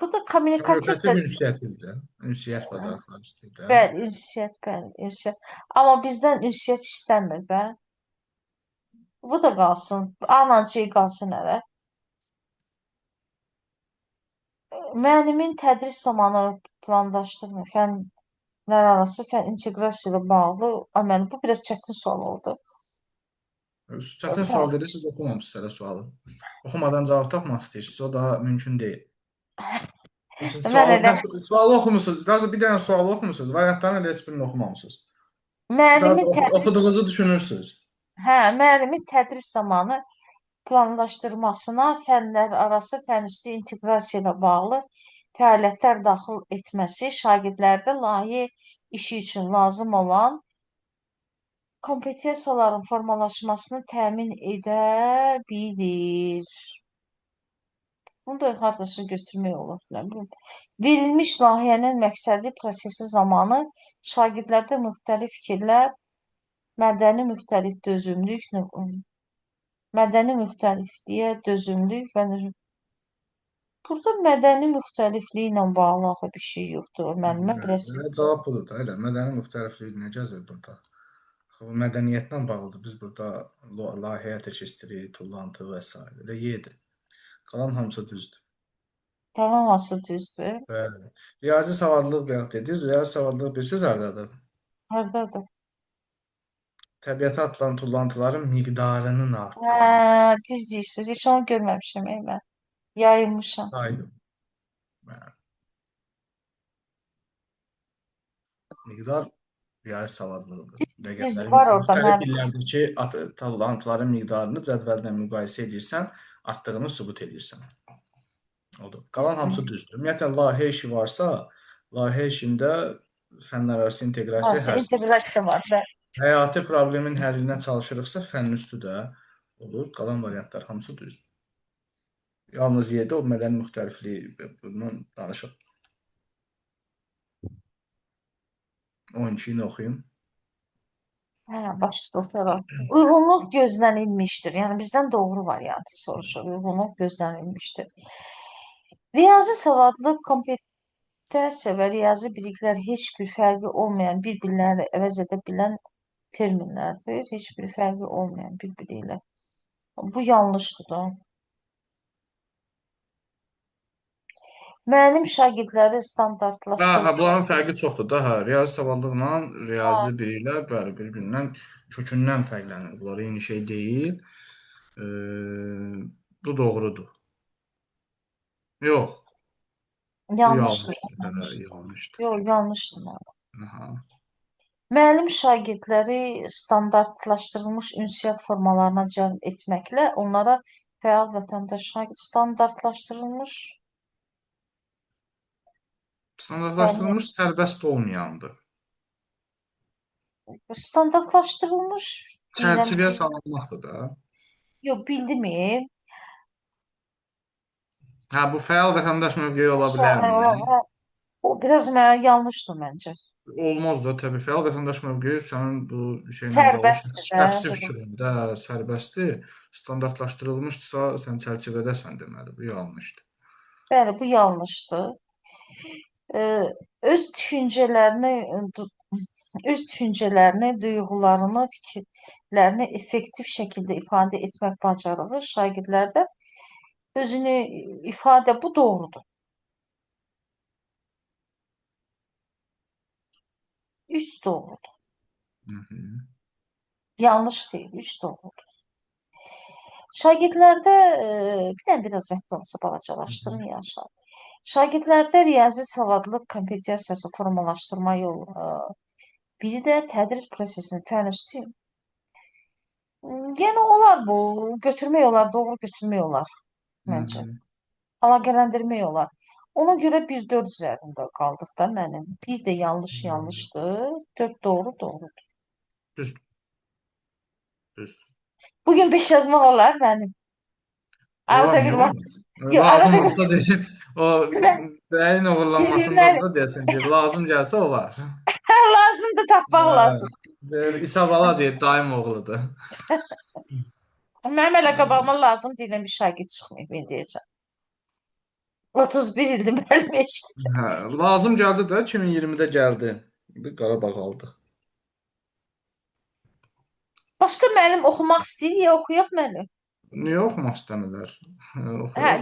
Bu da kommunikativ Kommunikativ ünsiyyətdir. Ünsiyyət bacarıqları istəyir də. bəli, ünsiyyət. Amma bizdən ünsiyyət istəmir də. Bu da qalsın. A-la C qalsın əvə. Müəllimin tədris zamanı planlaşdırma, fənlər arası fən inteqrasiya ilə bağlı, müəllim, bu biraz çətin sual oldu. Çətin sual dedi, siz oxumamısınız hələ sualı. Oxumadan cavab tapmaq istəyirsiniz, o da mümkün deyil. Siz sualı oxumusunuz, daha sonra bir dənə sualı oxumusunuz, variantların elə heç birini oxumamısınız. Oxuduğunuzu düşünürsünüz. Hə, müəllimin tədris zamanı planlaşdırmasına fənlər arası fənüstü inteqrasiya ilə bağlı fəaliyyətlər daxil etməsi şagirdlərdə layihə işi üçün lazım olan kompetensiyaların formalaşmasını təmin edə bilir. Bunu da hardasa götürmək olur. Verilmiş layihənin məqsədi prosesi zamanı şagirdlərdə müxtəlif fikirlər, mədəni müxtəlifliyə dözümlük və burada mədəni müxtəlifliklə bağlı bir şey yoxdur. Müəllimə biraz Cavab budur da, elə mədəni müxtəliflik nə gəzir burada? Mədəniyyətlə bağlıdır. Biz burada layihə həyata keçiririk, tullantı və s. Elə yedir. Qalan hamısı düzdür. Tamamı düzdür. Bəli. Riyazi savadlılıq bayaq dediniz. Riyazi savadlılıq bilirsiniz hardadır? Hardadır? Təbiətə atılan tullantıların miqdarının artdığını. Düz deyirsiniz. Heç onu görməmişəm mən. Yayılmışam. Saydım. Miqdar riyazi savadlılığıdır. Düz var orada. Müxtəlif illərdəki tullantıların miqdarını cədvəllə müqayisə edirsən, artdığını sübut edirsən. Odur. Qalan hamısı düzdür. Ümumiyyətlə, layihə işi varsa, layihə işində fənlərarası inteqrasiya var. Həyati problemin həllinə çalışırıqsa, fənn üstü də olur. Qalan variantlar hamısı düzdür. Yalnız yerdə o mədəni müxtəlifliyi bundan danışıq. 12-ni oxuyum. Başlayalım. Uyğunluq gözlənilmişdir. Yəni bizdən doğru variantı soruşur. Uyğunluq gözlənilmişdir. Riyazi savadlılıq Dərsə və riyazi biliklər heç bir fərqi olmayan, bir-birlərini əvəz edə bilən terminlərdir. Heç bir fərqi olmayan bir-biri ilə. Bu yanlışdır da. Müəllim şagirdləri Hə, standartlaşdırılmış. bunların fərqi çoxdur da. Hə, riyazi savadlıqla riyazi biliklər bəli bir-birindən kökündən fərqlənir. Bunlar eyni şey deyil. Bu doğrudur. Yox, bu Yanlışdır. yanlışdır. Hə, yanlışdır. Yox, yanlışdır mənim. Aha. Müəllim şagirdləri standartlaşdırılmış ünsiyyət formalarına cəlb etməklə onlara fəal vətəndaş standartlaşdırılmış Standartlaşdırılmış sərbəst olmayandır. Çərçivəyə deyilən salınmaqdır da. yox bildimi? Hə, bu fəal vətəndaş mövqeyi ola bilərmi? O biraz mənə yanlışdır məncə. Olmaz da, təbii fəal vətəndaş mövqeyi sənin bu şeylə bağlı Sərbəstdir də, şəxsi biraz. fikrində sərbəstdir. Standartlaşdırılmışdırsa sən çərçivədəsən deməli, bu yanlışdır. Bəli, bu yanlışdır. Öz düşüncələrini, duyğularını, fikirlərini effektiv şəkildə ifadə etmək bacarığı şagirdlərdə özünü ifadə bu doğrudur. 3 doğrudur. Hı -hı. Yanlış deyil, 3 doğrudur. Şagirdlərdə bir dənə biraz zəhmət olmasa balacalaşdırın yaşa. Şagirdlərdə riyazi savadlıq kompensiyası formalaşdırma yolu. Biri də tədris prosesinin fən üstü. Yəni olar bu, götürmək olar, doğru götürmək olar məncə. Əlaqələndirmək olar. Ona görə 1-4 üzərində qaldıq da mənim. Bir də yanlışdır, 4 doğrudur. Düzdür. Düzdür. Bugün 5 yazmaq olar mənim. Arada Olar, bir niyə vaxt. olmur? Yox, Lazım arada bir olsa deyim, o bəyin uğurlanmasından da deyəsən ki, lazım gəlsə olar. lazımdır tapmaq lazım. İsa Bala deyir, daim oğludur. Mənim elə qabağıma lazım deyilən bir şagird çıxmayıb indiyəcən. 31 ildir müəllim eşitdim. Hə, lazım gəldi də 2020-də gəldi. İndi Qarabağ aldıq. Başqa müəllim oxumaq istəyir ya oxuyaq müəllim. Niyə oxumaq istəmirlər? Hə, Oxuyaq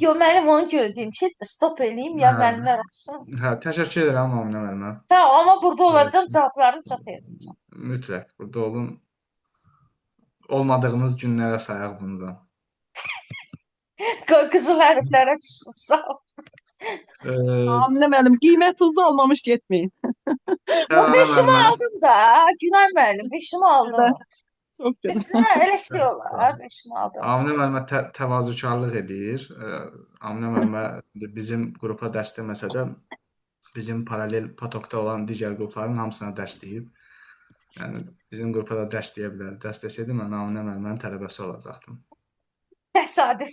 yox müəllim onu görə deyim ki, stop eləyim ya müəllimlər oxusun. Hə, təşəkkür edirəm Aminə müəllimə. Sağ ol, amma burada olacağam, cavablarını çat yazacağam. Mütləq burada olun. Olmadığınız günlərə sayaq bundan. Qoy qızıl hərflərə düşsün, sağ ol. Aminə müəllim, qiymətinizi almamış getməyin. Bu beşimi aldım da, Günay müəllim, beşimi aldım. Çox gözəl. Beşinə elə şey olar, beşimi aldım. Aminə müəllimə təvazökarlıq edir. Aminə müəllimə bizim qrupa dərs deməsə də bizim paralel potokda olan digər qrupların hamısına dərs deyib. Yəni bizim qrupa da dərs deyə bilər. Dərs desəydi mən Aminə müəllimənin tələbəsi olacaqdım. Təsadüf.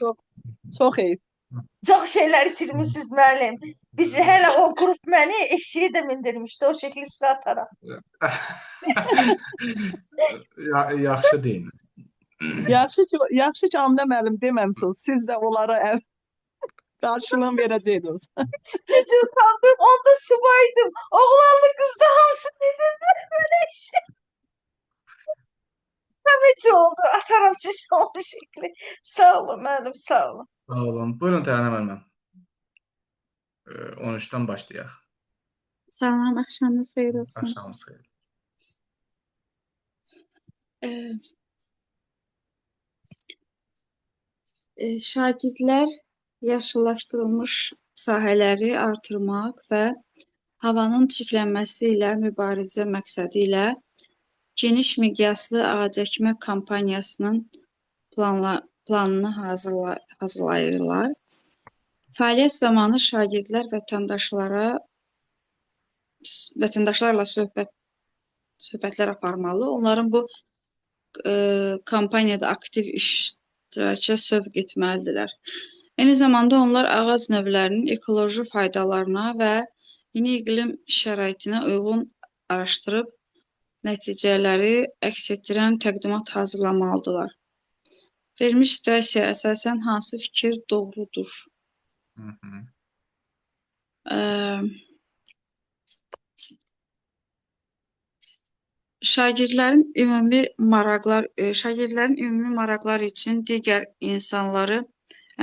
Çox heyf. Çox şeylər itirmişsiniz müəllim. Bizi hələ o qrup məni eşiyə də mindirmişdi. O şəkli sizə ataram. Yaxşı deyin. Yaxşı ki, Aminə müəllim deməmisiniz. Siz də onlara qarşılığını verəcəydiniz. Necə utandım. Onda subaydım. Oğlanlı qızda hamısı bildirdi. Böyle eşi. Necə oldu? Ataram siz o şəkli. Sağ olun müəllim, sağ olun. Sağ olun. Buyurun Tərənə müəllimə. 13-dən başlayaq. Salam, axşamınız xeyir olsun. Axşamınız xeyir. Şagirdlər yaşıllaşdırılmış sahələri artırmaq və havanın çirklənməsi ilə mübarizə məqsədi ilə geniş miqyaslı ağacəkmə kampaniyasının planını hazırlayırlar. Fəaliyyət zamanı şagirdlər vətəndaşlarla söhbətlər aparmalı. Onların bu kampaniyada aktiv iştirakə sövq etməlidirlər. Eyni zamanda onlar ağac növlərinin ekoloji faydalarına və yeni iqlim şəraitinə uyğun araşdırıb nəticələri əks etdirən təqdimat hazırlamalıdırlar. Verilmiş situasiyaya əsasən hansı fikir doğrudur? Ə, şagirdlərin ümumi maraqlar üçün digər insanları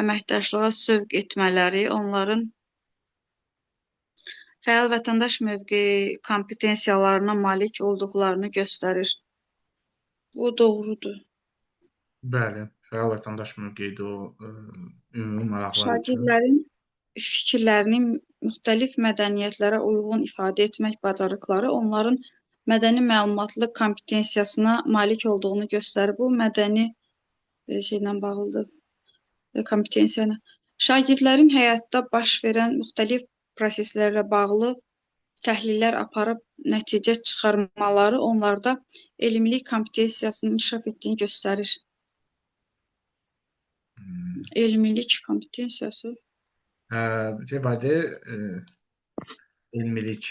əməkdaşlığa sövq etmələri onların fəal vətəndaş mövqeyi kompetensiyalarına malik olduqlarını göstərir. Bu doğrudur. Bəli, fəal vətəndaş mövqeyidir o ümumi maraqlar üçün. Şagirdlərin fikirlərini müxtəlif mədəniyyətlərə uyğun ifadə etmək bacarıqları onların mədəni məlumatlıq kompetensiyasına malik olduğunu göstərir. Bu mədəni şeylə bağlıdır, kompetensiya ilə. Şagirdlərin həyatda baş verən müxtəlif proseslərlə bağlı təhlillər aparıb nəticə çıxarmaları onlarda elmlilik kompetensiyasının inkişaf etdiyini göstərir. Elmlilik kompetensiyası. Şey vardı, elmilik.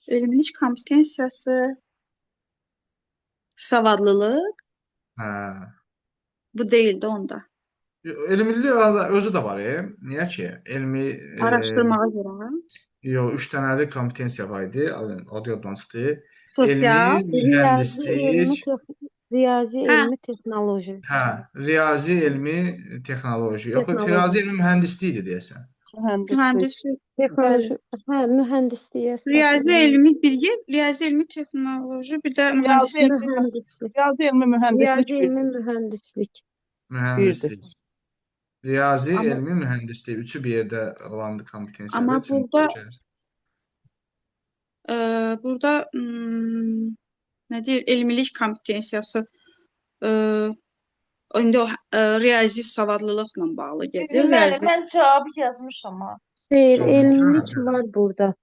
Elmlilik kompetensiyası savadlılıq Hə. bu deyildi onda. Elmililik özü də var. Niyə ki? Elmi Araşdırmağa görə. yox, 3 dənəli kompetensiya var idi. Adı yadımdan çıxdı. Sosial. Elmi, mühəndislik, Riyazi, Hə. elmi, texnoloji. riyazi, elmi, texnoloji. Yox, Texnoloji. riyazi, elmi, mühəndislik idi deyəsən. Mühəndislik. Mühəndislik. Texnoloji, hə, mühəndisliyə Riyazi elmi bilgi, riyazi elmi texnoloji, bir də Riyazi mühəndislik. elmi, mühəndislik. riyazi elmi mühəndislik Riyazi bir. elmi, mühəndislik. Mühəndislik. Riyazi, Amma- elmi, mühəndislik. Üçü bir yerdə olan kompetensiyadır. Amma Üçün burada- ölçər. Burada nə deyir, elmlilik kompetensiyası indi o riyazi savadlılıqla bağlı gedir. Müəllim, Riyazi. mən cavabı yazmışam ha. Xeyr, Çox elmlik gözəl. var burada.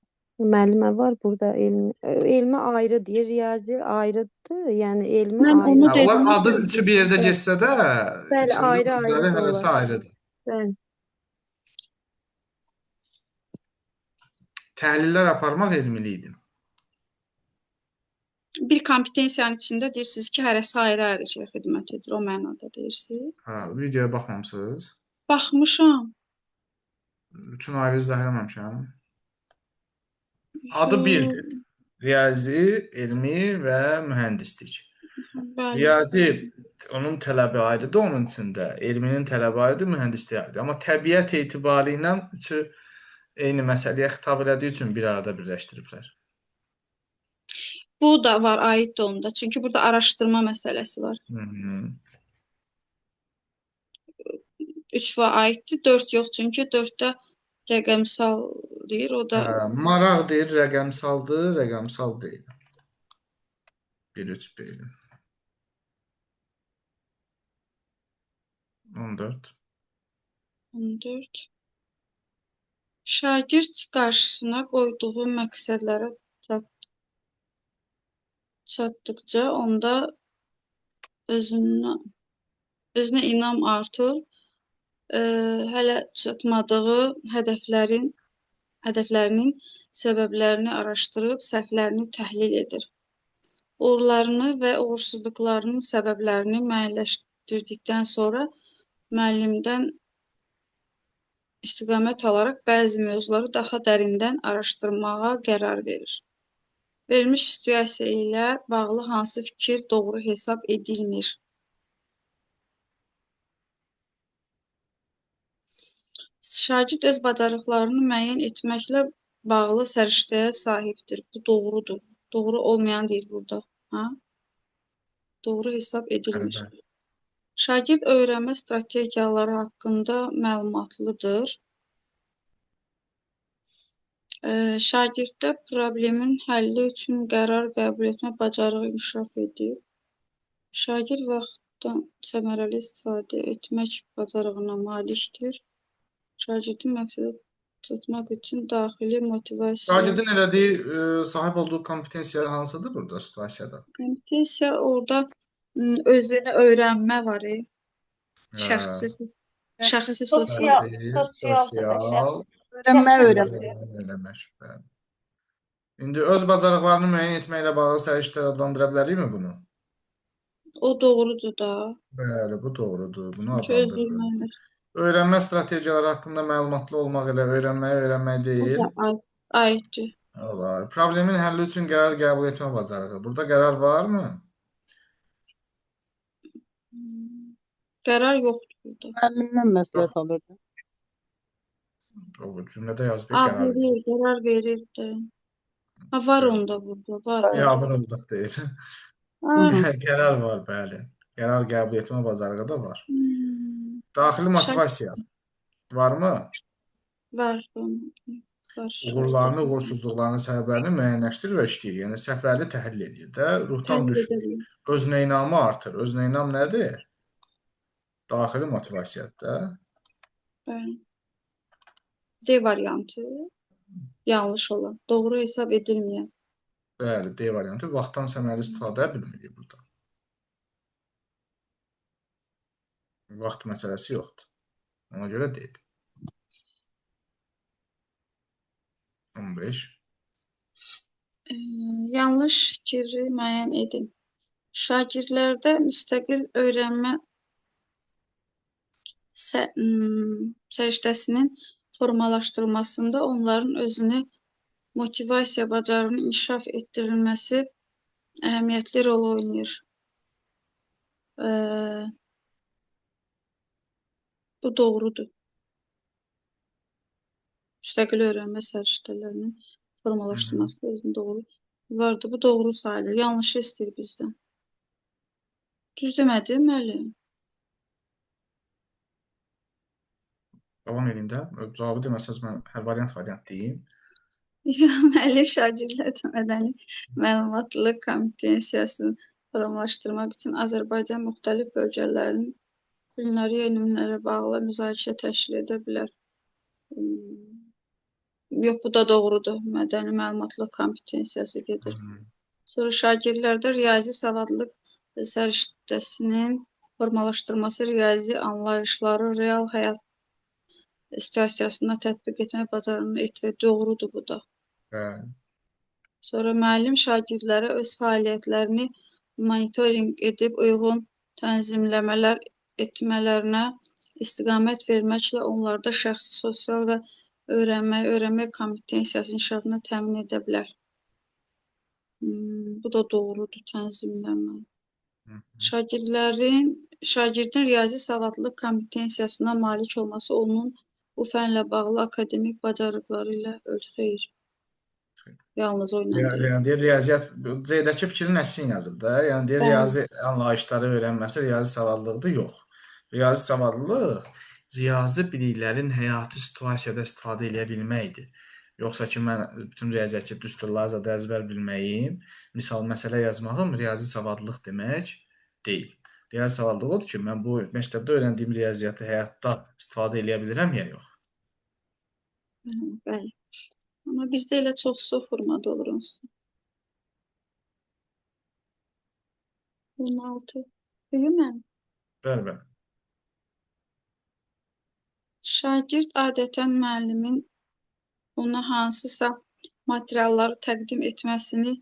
Müəllimə var burada elmi ayrı deyir, riyazi ayrıdır. Yəni elmi Mən ayrı. onu Hə, dedim. onlar adı üçü bir yerdə getsə də, Bəli, içində ayrı-ayrı özləri da hərəsi olar. ayrıdır. Bəli. Təhlillər aparmaq elmilikdir. Bir kompetensiyanın içində deyirsiniz ki, hərəsi ayrı-ayrı şey xidmət edir. O mənada deyirsiniz. Videoya baxmamısınız. Baxmışam. Üçün ayrı izah eləməmişəm. Adı birdir. Riyazi, elmi və mühəndislik. Bəli. Riyazi, onun tələbi ayrıdır onun içində. Elminin tələbi ayrıdır, mühəndislik ayrıdır. Amma təbiət etibarı ilə üçü eyni məsələyə xitab elədiyi üçün bir arada birləşdiriblər. Bu da var, aiddir onda. Çünki burada araşdırma məsələsi var. Hı -hı. 3 var aiddir, 4 yox. Çünki 4-də rəqəmsal deyir. O da Maraq deyir, rəqəmsaldır, rəqəmsal deyil. 1-3 deyil. 14. 14. Şagird qarşısına qoyduğu məqsədlərə çatdıqca onda özünə inam artır. Hələ çatmadığı hədəflərinin səbəblərini araşdırıb, səhvlərini təhlil edir. Uğurlarını və uğursuzluqlarının səbəblərini müəyyənləşdirdikdən sonra müəllimdən istiqamət alaraq bəzi mövzuları daha dərindən araşdırmağa qərar verir. Verilmiş situasiya ilə bağlı hansı fikir doğru hesab edilmir? Şagird öz bacarıqlarını müəyyən etməklə bağlı səriştəyə sahibdir. Bu doğrudur. Doğru olmayan deyil burada. Ha? Doğru hesab edilmir. Bəli. Şagird öyrənmə strategiyaları haqqında məlumatlıdır. Şagirddə problemin həlli üçün qərar qəbul etmə bacarığı inkişaf edib. Şagird vaxtdan səmərəli istifadə etmək bacarığına malikdir. Şagirdin məqsədə çatmaq üçün daxili motivasiya. Şagirdin elədiyi, sahib olduğu kompetensiya hansıdır burada situasiyada? Kompetensiya orada özünü öyrənmə var. Şəxsi Sosial, Sosial. Öyrənmə, Şəxsi öyrənmə. Eləmək. Bəli. İndi öz bacarıqlarını müəyyən etməklə bağlı səriştə adlandıra bilərikmi bunu? O doğrudur da. Bəli, bu doğrudur. Bunu Çünki özünü adlandırırıq. müəyyənləşdir. Öyrənmə strategiyaları haqqında məlumatlı olmaq elə öyrənmək O deyil. da aiddir. Olar. Problemin həlli üçün qərar qəbul etmə bacarığı. Burada qərar varmı? Qərar yoxdur burada. Müəllimdən Yox. məsləhət alırdı. O cümlədə yazıb qərar verir. Verir, qərar verir də. Ha, var Yox. onda burada, var. Biabırlıq deyir. Ha, Qərar var, bəli. Qərar qəbul etmə bacarığı da var. hmm, Daxili şək motivasiya varmı? var. Var. Uğurlarını, uğursuzluqlarını, səbəblərini müəyyənləşdirir və işləyir. Yəni səhvlərini təhlil edir də, ruhdan Təhlil düşür. edelim. Özünə inamı artır. Özünə inam nədir? Daxili motivasiyadır da. Bəli. D variantı yanlış olan, doğru hesab edilməyən. Bəli, D variantı. Vaxtdan səmərəli istifadə bilmirik burada. Vaxt məsələsi yoxdur. Ona görə deyil. 15. Yanlış fikri müəyyən edin. Şagirdlərdə müstəqil öyrənmə səriştəsinin formalaşdırılmasında onların özünü motivasiya bacarığının inkişaf etdirilməsi əhəmiyyətli rol oynayır. Bu doğrudur. Müstəqil öyrənmə səriştələrinin formalaşdırılması özünü doğru vardı. Bu doğru sayılır. Yanlışı istəyir bizdən. Düz demədim, müəllim? Davam edin də. Cavabı deməsəz mən hər variant deyim. Müəllim şagirdlərdə mədəni məlumatlılıq kompetensiyasını formalaşdırmaq üçün Azərbaycan müxtəlif bölgələrinin kulinariya nümunələri bağlı müzakirə təşkil edə bilər. Yox, bu da doğrudur. Mədəni məlumatlılıq kompetensiyası gedir. Sonra şagirdlərdə riyazi savadlılıq səriştəsinin formalaşdırılması, riyazi anlayışları real həyat situasiyasında tətbiq etmək bacarığını etmək doğrudur bu da. Bəli. Sonra müəllim şagirdlərə öz fəaliyyətlərini monitorinq edib uyğun tənzimləmələr etmələrinə istiqamət verməklə onlarda şəxsi sosial və öyrənmək kompetensiyası inkişafını təmin edə bilər. Bu da doğrudur, tənzimləmə. Şagirdin riyazi savadlılıq kompetensiyasına malik olması onun bu fənlə bağlı akademik bacarıqları ilə ölçülür. Yalnız o ilə deyil. Yəni deyir riyaziyyat C-dəki fikrin əksini yazıb da. Yəni deyir Bəli. riyazi anlayışları öyrənməsi riyazi savadlılıqdır, yox. Riyazi savadlılıq riyazi biliklərin həyati situasiyada istifadə edə bilməkdir. Yoxsa ki mən bütün riyaziyyatçı düsturları zədə əzbər bilməyim, misal məsələ yazmağım riyazi savadlılıq demək deyil. Riyazi savadlılıq odur ki, mən bu məktəbdə öyrəndiyim riyaziyyatı həyatda istifadə edə bilirəm ya yox. Bəli. Amma bizdə elə çox formada olur onsuz. 16. Mən. Bəli. Şagird adətən müəllimin ona hansısa materialları təqdim etməsini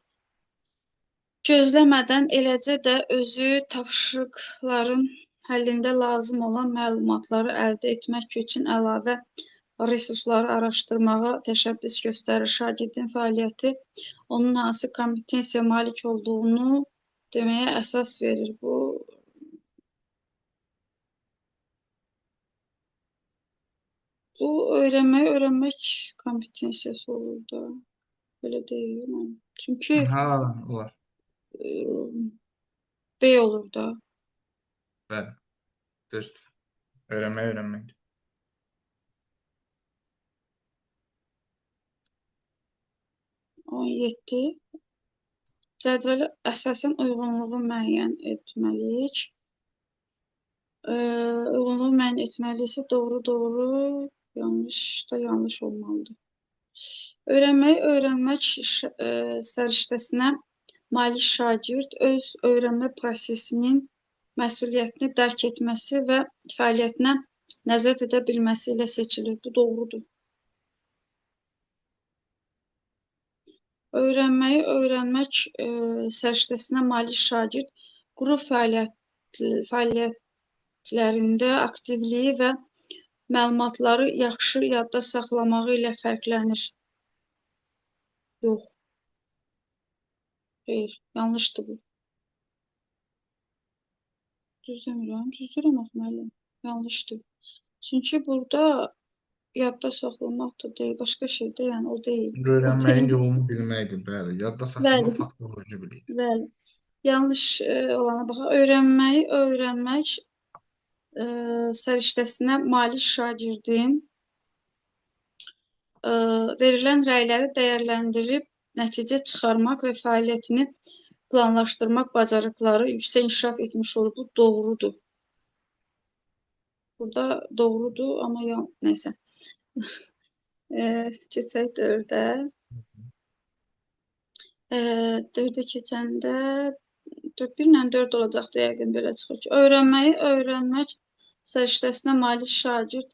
gözləmədən eləcə də özü tapşırıqların həllində lazım olan məlumatları əldə etmək üçün əlavə resursları araşdırmağa təşəbbüs göstərir. Şagirdin fəaliyyəti onun hansı kompetensiya malik olduğunu deməyə əsas verir. Bu öyrənmək kompetensiyası olur da. Belə deyil. Çünki Olar. B olur da. Bəli. Düzdür. Öyrənməkdir. 17. Cədvələ əsasən uyğunluğu müəyyən etməliyik. Uyğunluğu müəyyən etməliysə doğru, yanlış da yanlış olmalıdır. Öyrənmək səriştəsinə malik şagird öz öyrənmə prosesinin məsuliyyətini dərk etməsi və fəaliyyətinə nəzarət edə bilməsi ilə seçilir. Bu doğrudur. Öyrənmək səriştəsinə malik şagird qrup fəaliyyətlərində aktivliyi və məlumatları yaxşı yadda saxlamağı ilə fərqlənir. Yox, xeyr, yanlışdır bu. Düz demirəm, düzdürəm axı müəllim. Yanlışdır. Çünki burada yadda saxlamaq da deyil, başqa şey də, yəni o deyil. O Öyrənməyin deyil. yolunu bilməkdir, bəli. Yadda saxlama Bəli, faktoloji bilik. bəli. Yanlış olana baxaq. Öyrənməyi öyrənmək səriştəsinə malik şagirdin verilən rəyləri dəyərləndirib nəticə çıxarmaq və fəaliyyətini planlaşdırmaq bacarıqları yüksək inkişaf etmiş olur. Bu doğrudur. Burada doğrudur, amma nəysə. Keçək dördə. Dördə keçəndə 1 ilə 4 olacaqdı yəqin belə çıxır ki, öyrənməyi öyrənmək səriştəsinə malik şagird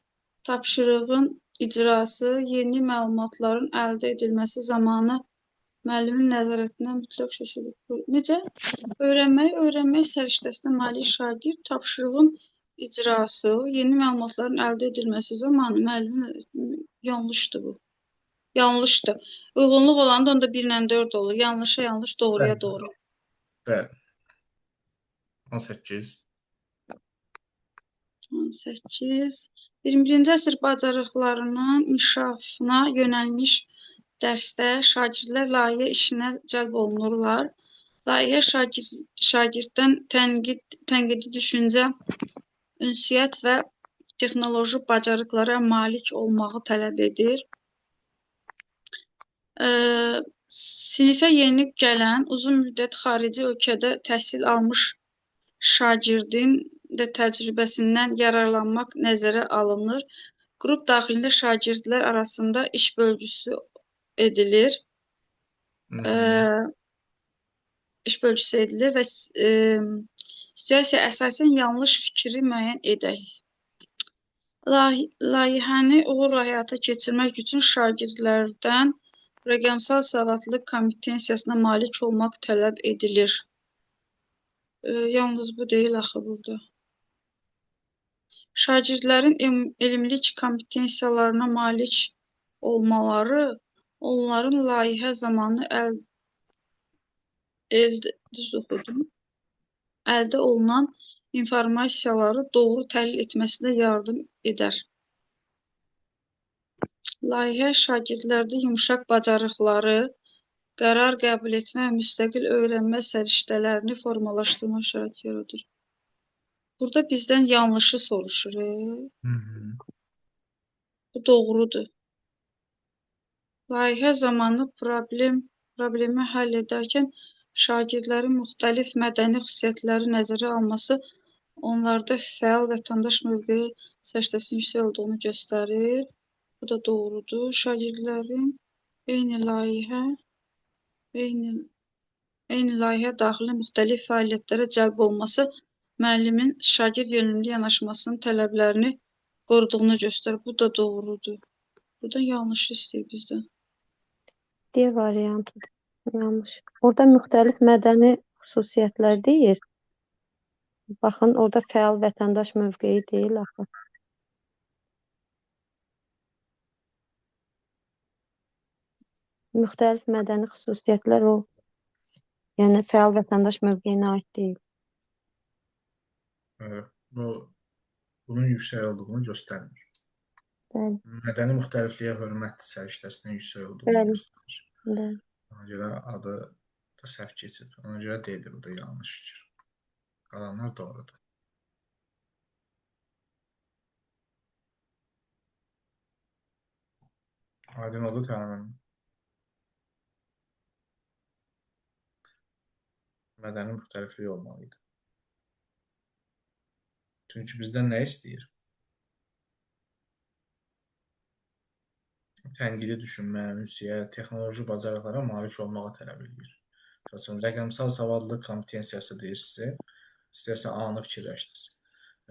tapşırığın icrası, yeni məlumatların əldə edilməsi zamanı müəllimin nəzarətinə mütləq şəkildə necə? Öyrənməyi öyrənmək səriştəsinə malik şagird tapşırığın icrası, yeni məlumatların əldə edilməsi zamanı müəllimin yanlışdır bu. Yanlışdır. Uyğunluq olanda onda 1 ilə 4 olur. Yanlışa yanlış, doğruya Bəli. doğru. Bəli. 18. 18. 21-ci əsr bacarıqlarının inkişafına yönəlmiş dərsdə şagirdlər layihə işinə cəlb olunurlar. Layihə şagirddən tənqidi düşüncə, ünsiyyət və texnoloji bacarıqlara malik olmağı tələb edir. Sinifə yeni gələn, uzun müddət xarici ölkədə təhsil almış şagirdin də təcrübəsindən yararlanmaq nəzərə alınır. Qrup daxilində şagirdlər arasında iş bölgüsü edilir. İş bölgüsü edilir və situasiya əsasən yanlış fikri müəyyən edək. Layihəni uğurla həyata keçirmək üçün şagirdlərdən rəqəmsal savadlılıq kompetensiyasına malik olmaq tələb edilir. Yalnız bu deyil axı burada. Şagirdlərin elmlik kompetensiyalarına malik olmaları, onların layihə zamanı əldə olunan informasiyaları doğru təhlil etməsinə yardım edər. Layihə şagirdlərdə yumşaq bacarıqları, qərar qəbul etmə və müstəqil öyrənmə səriştələrini formalaşdırma şəraiti yaradır. Burada bizdən yanlışı soruşur. Bu doğrudur. Layihə zamanı problemi həll edərkən şagirdlərin müxtəlif mədəni xüsusiyyətləri nəzərə alması onlarda fəal vətəndaş mövqeyi səriştəsinin yüksək olduğunu göstərir. Bu da doğrudur. Şagirdlərin eyni layihə daxilində müxtəlif fəaliyyətlərə cəlb olması müəllimin şagird yönümlü yanaşmasının tələblərini qoruduğunu göstərir. Bu da doğrudur. Burada yanlış istəyir bizdən. D variantıdır. Yanlış. Orada müxtəlif mədəni xüsusiyyətlər deyir. Baxın, orada fəal vətəndaş mövqeyi deyil axı. Müxtəlif mədəni xüsusiyyətlər o, yəni fəal vətəndaş mövqeyinə aid deyil. Bunun yüksək olduğunu göstərmir. Bəli. Mədəni müxtəlifliyə hörmət səriştəsinin yüksək olduğunu göstərir. Bəli. Ona görə adı da səhv keçib. Ona görə deyildir, bu da yanlış fikir. Qalanlar doğrudur. Aydın oldu təmin. Mədəni müxtəliflik olmalıydı. Çünki bizdən nə istəyir? Tənqidi düşünmə, ünsiyyət, texnoloji bacarıqlara malik olmağı tələb edir. Rəqəmsal savadlılıq kompetensiyası deyirsə, istəyirsə anı fikirləşdirsin.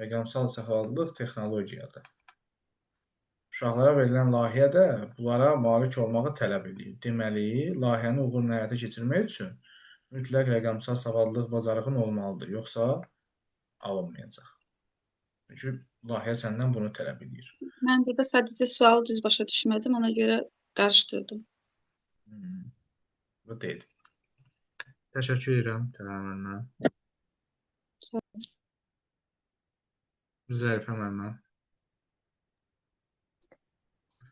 Rəqəmsal savadlılıq texnologiyadır. Uşaqlara verilən layihə də bunlara malik olmağı tələb edir. Deməli, layihəni uğurla həyata keçirmək üçün mütləq rəqəmsal savadlılıq bacarığın olmalıdır, yoxsa alınmayacaq. Çünki Layihə səndən bunu tələb edir. Mən burada sadəcə sualı düz başa düşmədim, ona görə qarışdırdım. Bu deyil. Təşəkkür edirəm təlimlərinə. Zərifə müəllimə.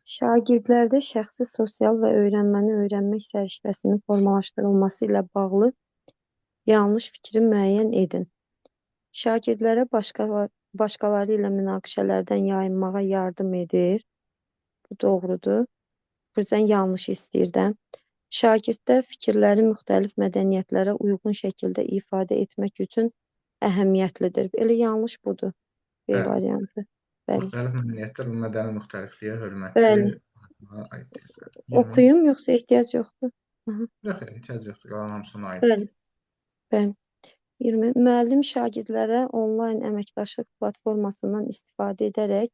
Şagirdlərdə şəxsi sosial və öyrənməni öyrənmək səriştəsinin formalaşdırılması ilə bağlı yanlış fikri müəyyən edin. Şagirdlərə başqaları ilə münaqişələrdən yayınmağa yardım edir. Bu doğrudur. Bu yüzden yanlış istəyirəm. Şagirddə fikirləri müxtəlif mədəniyyətlərə uyğun şəkildə ifadə etmək üçün əhəmiyyətlidir. Elə yanlış budur. B Bəli. variantı. Bəli. Müxtəlif mədəniyyətlər bu mədəni müxtəlifliyə Bəli. hörmətli aiddir. 20. Oxuyum yoxsa ehtiyac yoxdur? Aha. Yox, ehtiyac yoxdur. Qalan hamısına Bəli. aiddir. Bəli. 20. Müəllim şagirdlərə onlayn əməkdaşlıq platformasından istifadə edərək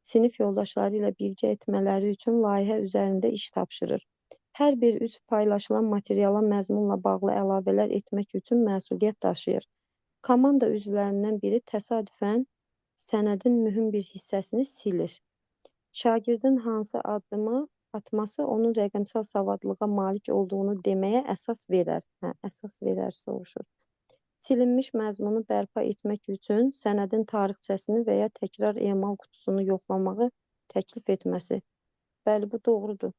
sinif yoldaşları ilə birgə etmələri üçün layihə üzərində iş tapşırır. Hər bir üzv paylaşılan materiala məzmunla bağlı əlavələr etmək üçün məsuliyyət daşıyır. Komanda üzvlərindən biri təsadüfən sənədin mühüm bir hissəsini silir. Şagirdin hansı addımı atması onun rəqəmsal savadlılığa malik olduğunu deməyə əsas verər. Əsas verər soruşur. Silinmiş məzmunu bərpa etmək üçün sənədin tarixçəsini və ya təkrar emal qutusunu yoxlamağı təklif etməsi. Bəli, bu doğrudur.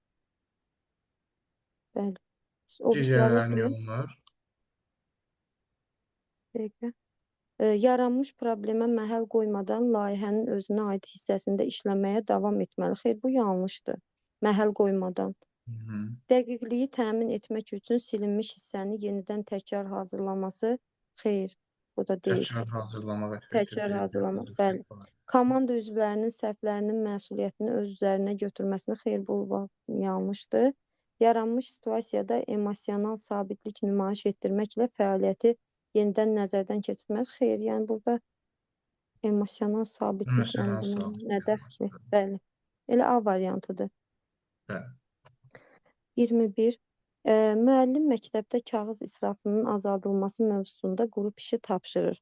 Bəli. O Digərləri birisi niyə olmur? dəqiqə. Yaranmış problemə məhəl qoymadan layihənin özünə aid hissəsində işləməyə davam etməli. Xeyr, bu yanlışdır. Məhəl qoymadan. Dəqiqliyi təmin etmək üçün silinmiş hissəni yenidən təkrar hazırlaması. Xeyr, bu da deyil. Təkrar hazırlamaq effektiv Təkrar deyil. hazırlamaq, bəli. Komanda üzvlərinin səhvlərinin məsuliyyətini öz üzərinə götürməsini. Xeyr, bu yanlışdır. Yaranmış situasiyada emosional sabitlik nümayiş etdirməklə fəaliyyəti yenidən nəzərdən keçirmək. Xeyr, yəni burada emosional sabitlik yəni bunun nə dəxli? Bəli. Elə A variantıdır. Bəli. 21. Müəllim məktəbdə kağız israfının azaldılması mövzusunda qrup işi tapşırır.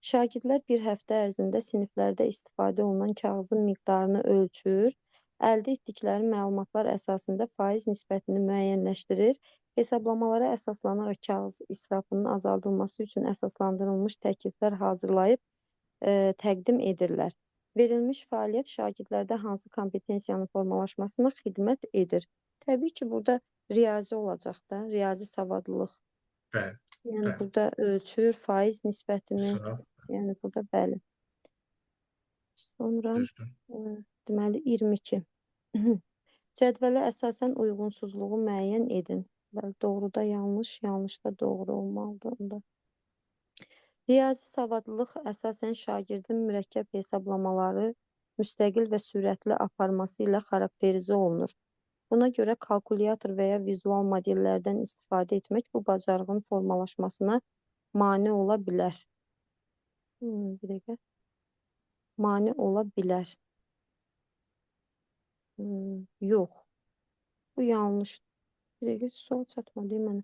Şagirdlər bir həftə ərzində siniflərdə istifadə olunan kağızın miqdarını ölçür, əldə etdikləri məlumatlar əsasında faiz nisbətini müəyyənləşdirir, hesablamalara əsaslanaraq kağız israfının azaldılması üçün əsaslandırılmış təkliflər hazırlayıb təqdim edirlər. Verilmiş fəaliyyət şagirdlərdə hansı kompetensiyanın formalaşmasına xidmət edir? Təbii ki, burada riyazi olacaq da, riyazi savadlılıq. Bəli. Yəni Bəli. burada ölçür, faiz nisbətini, İsraf. yəni burada bəli. Sonra Düzdür. deməli 22. Cədvələ əsasən uyğunsuzluğu müəyyən edin. Bəli, doğruda yanlış, yanlışda doğru olmalıdır onda. Riyazi savadlılıq əsasən şagirdin mürəkkəb hesablamaları müstəqil və sürətli aparması ilə xarakterizə olunur. Buna görə kalkulyator və ya vizual modellərdən istifadə etmək bu bacarığın formalaşmasına mane ola bilər. Bir dəqiqə. Mane ola bilər. Yox. Bu yanlış. Bir dəqiqə sual çatmadı mənə.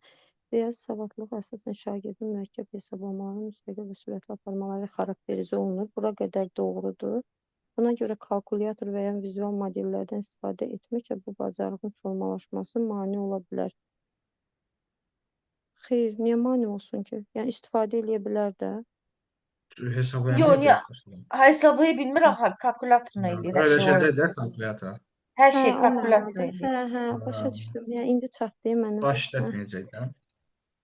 Riyazi savadlılıq əsasən şagirdin mürəkkəb hesablamaları müstəqil və sürətli aparmaları xarakterizə olunur. Bura qədər doğrudur. Buna görə kalkulyator və ya vizual modellərdən istifadə etməklə bu bacarığın formalaşması mane ola bilər. Xeyr, niyə mane olsun ki? Yəni istifadə edə bilər də. Hesablayamayacaq. Hesablaya bilmir axı, kalkulatorla eləyir hər şey. Öyrəşəcək də kalkulatora. Hər şey o kalkulatorla mənada. eləyir. Başa düşdüm. Yəni indi çatdı mənə. Baş işlətməyəcək də.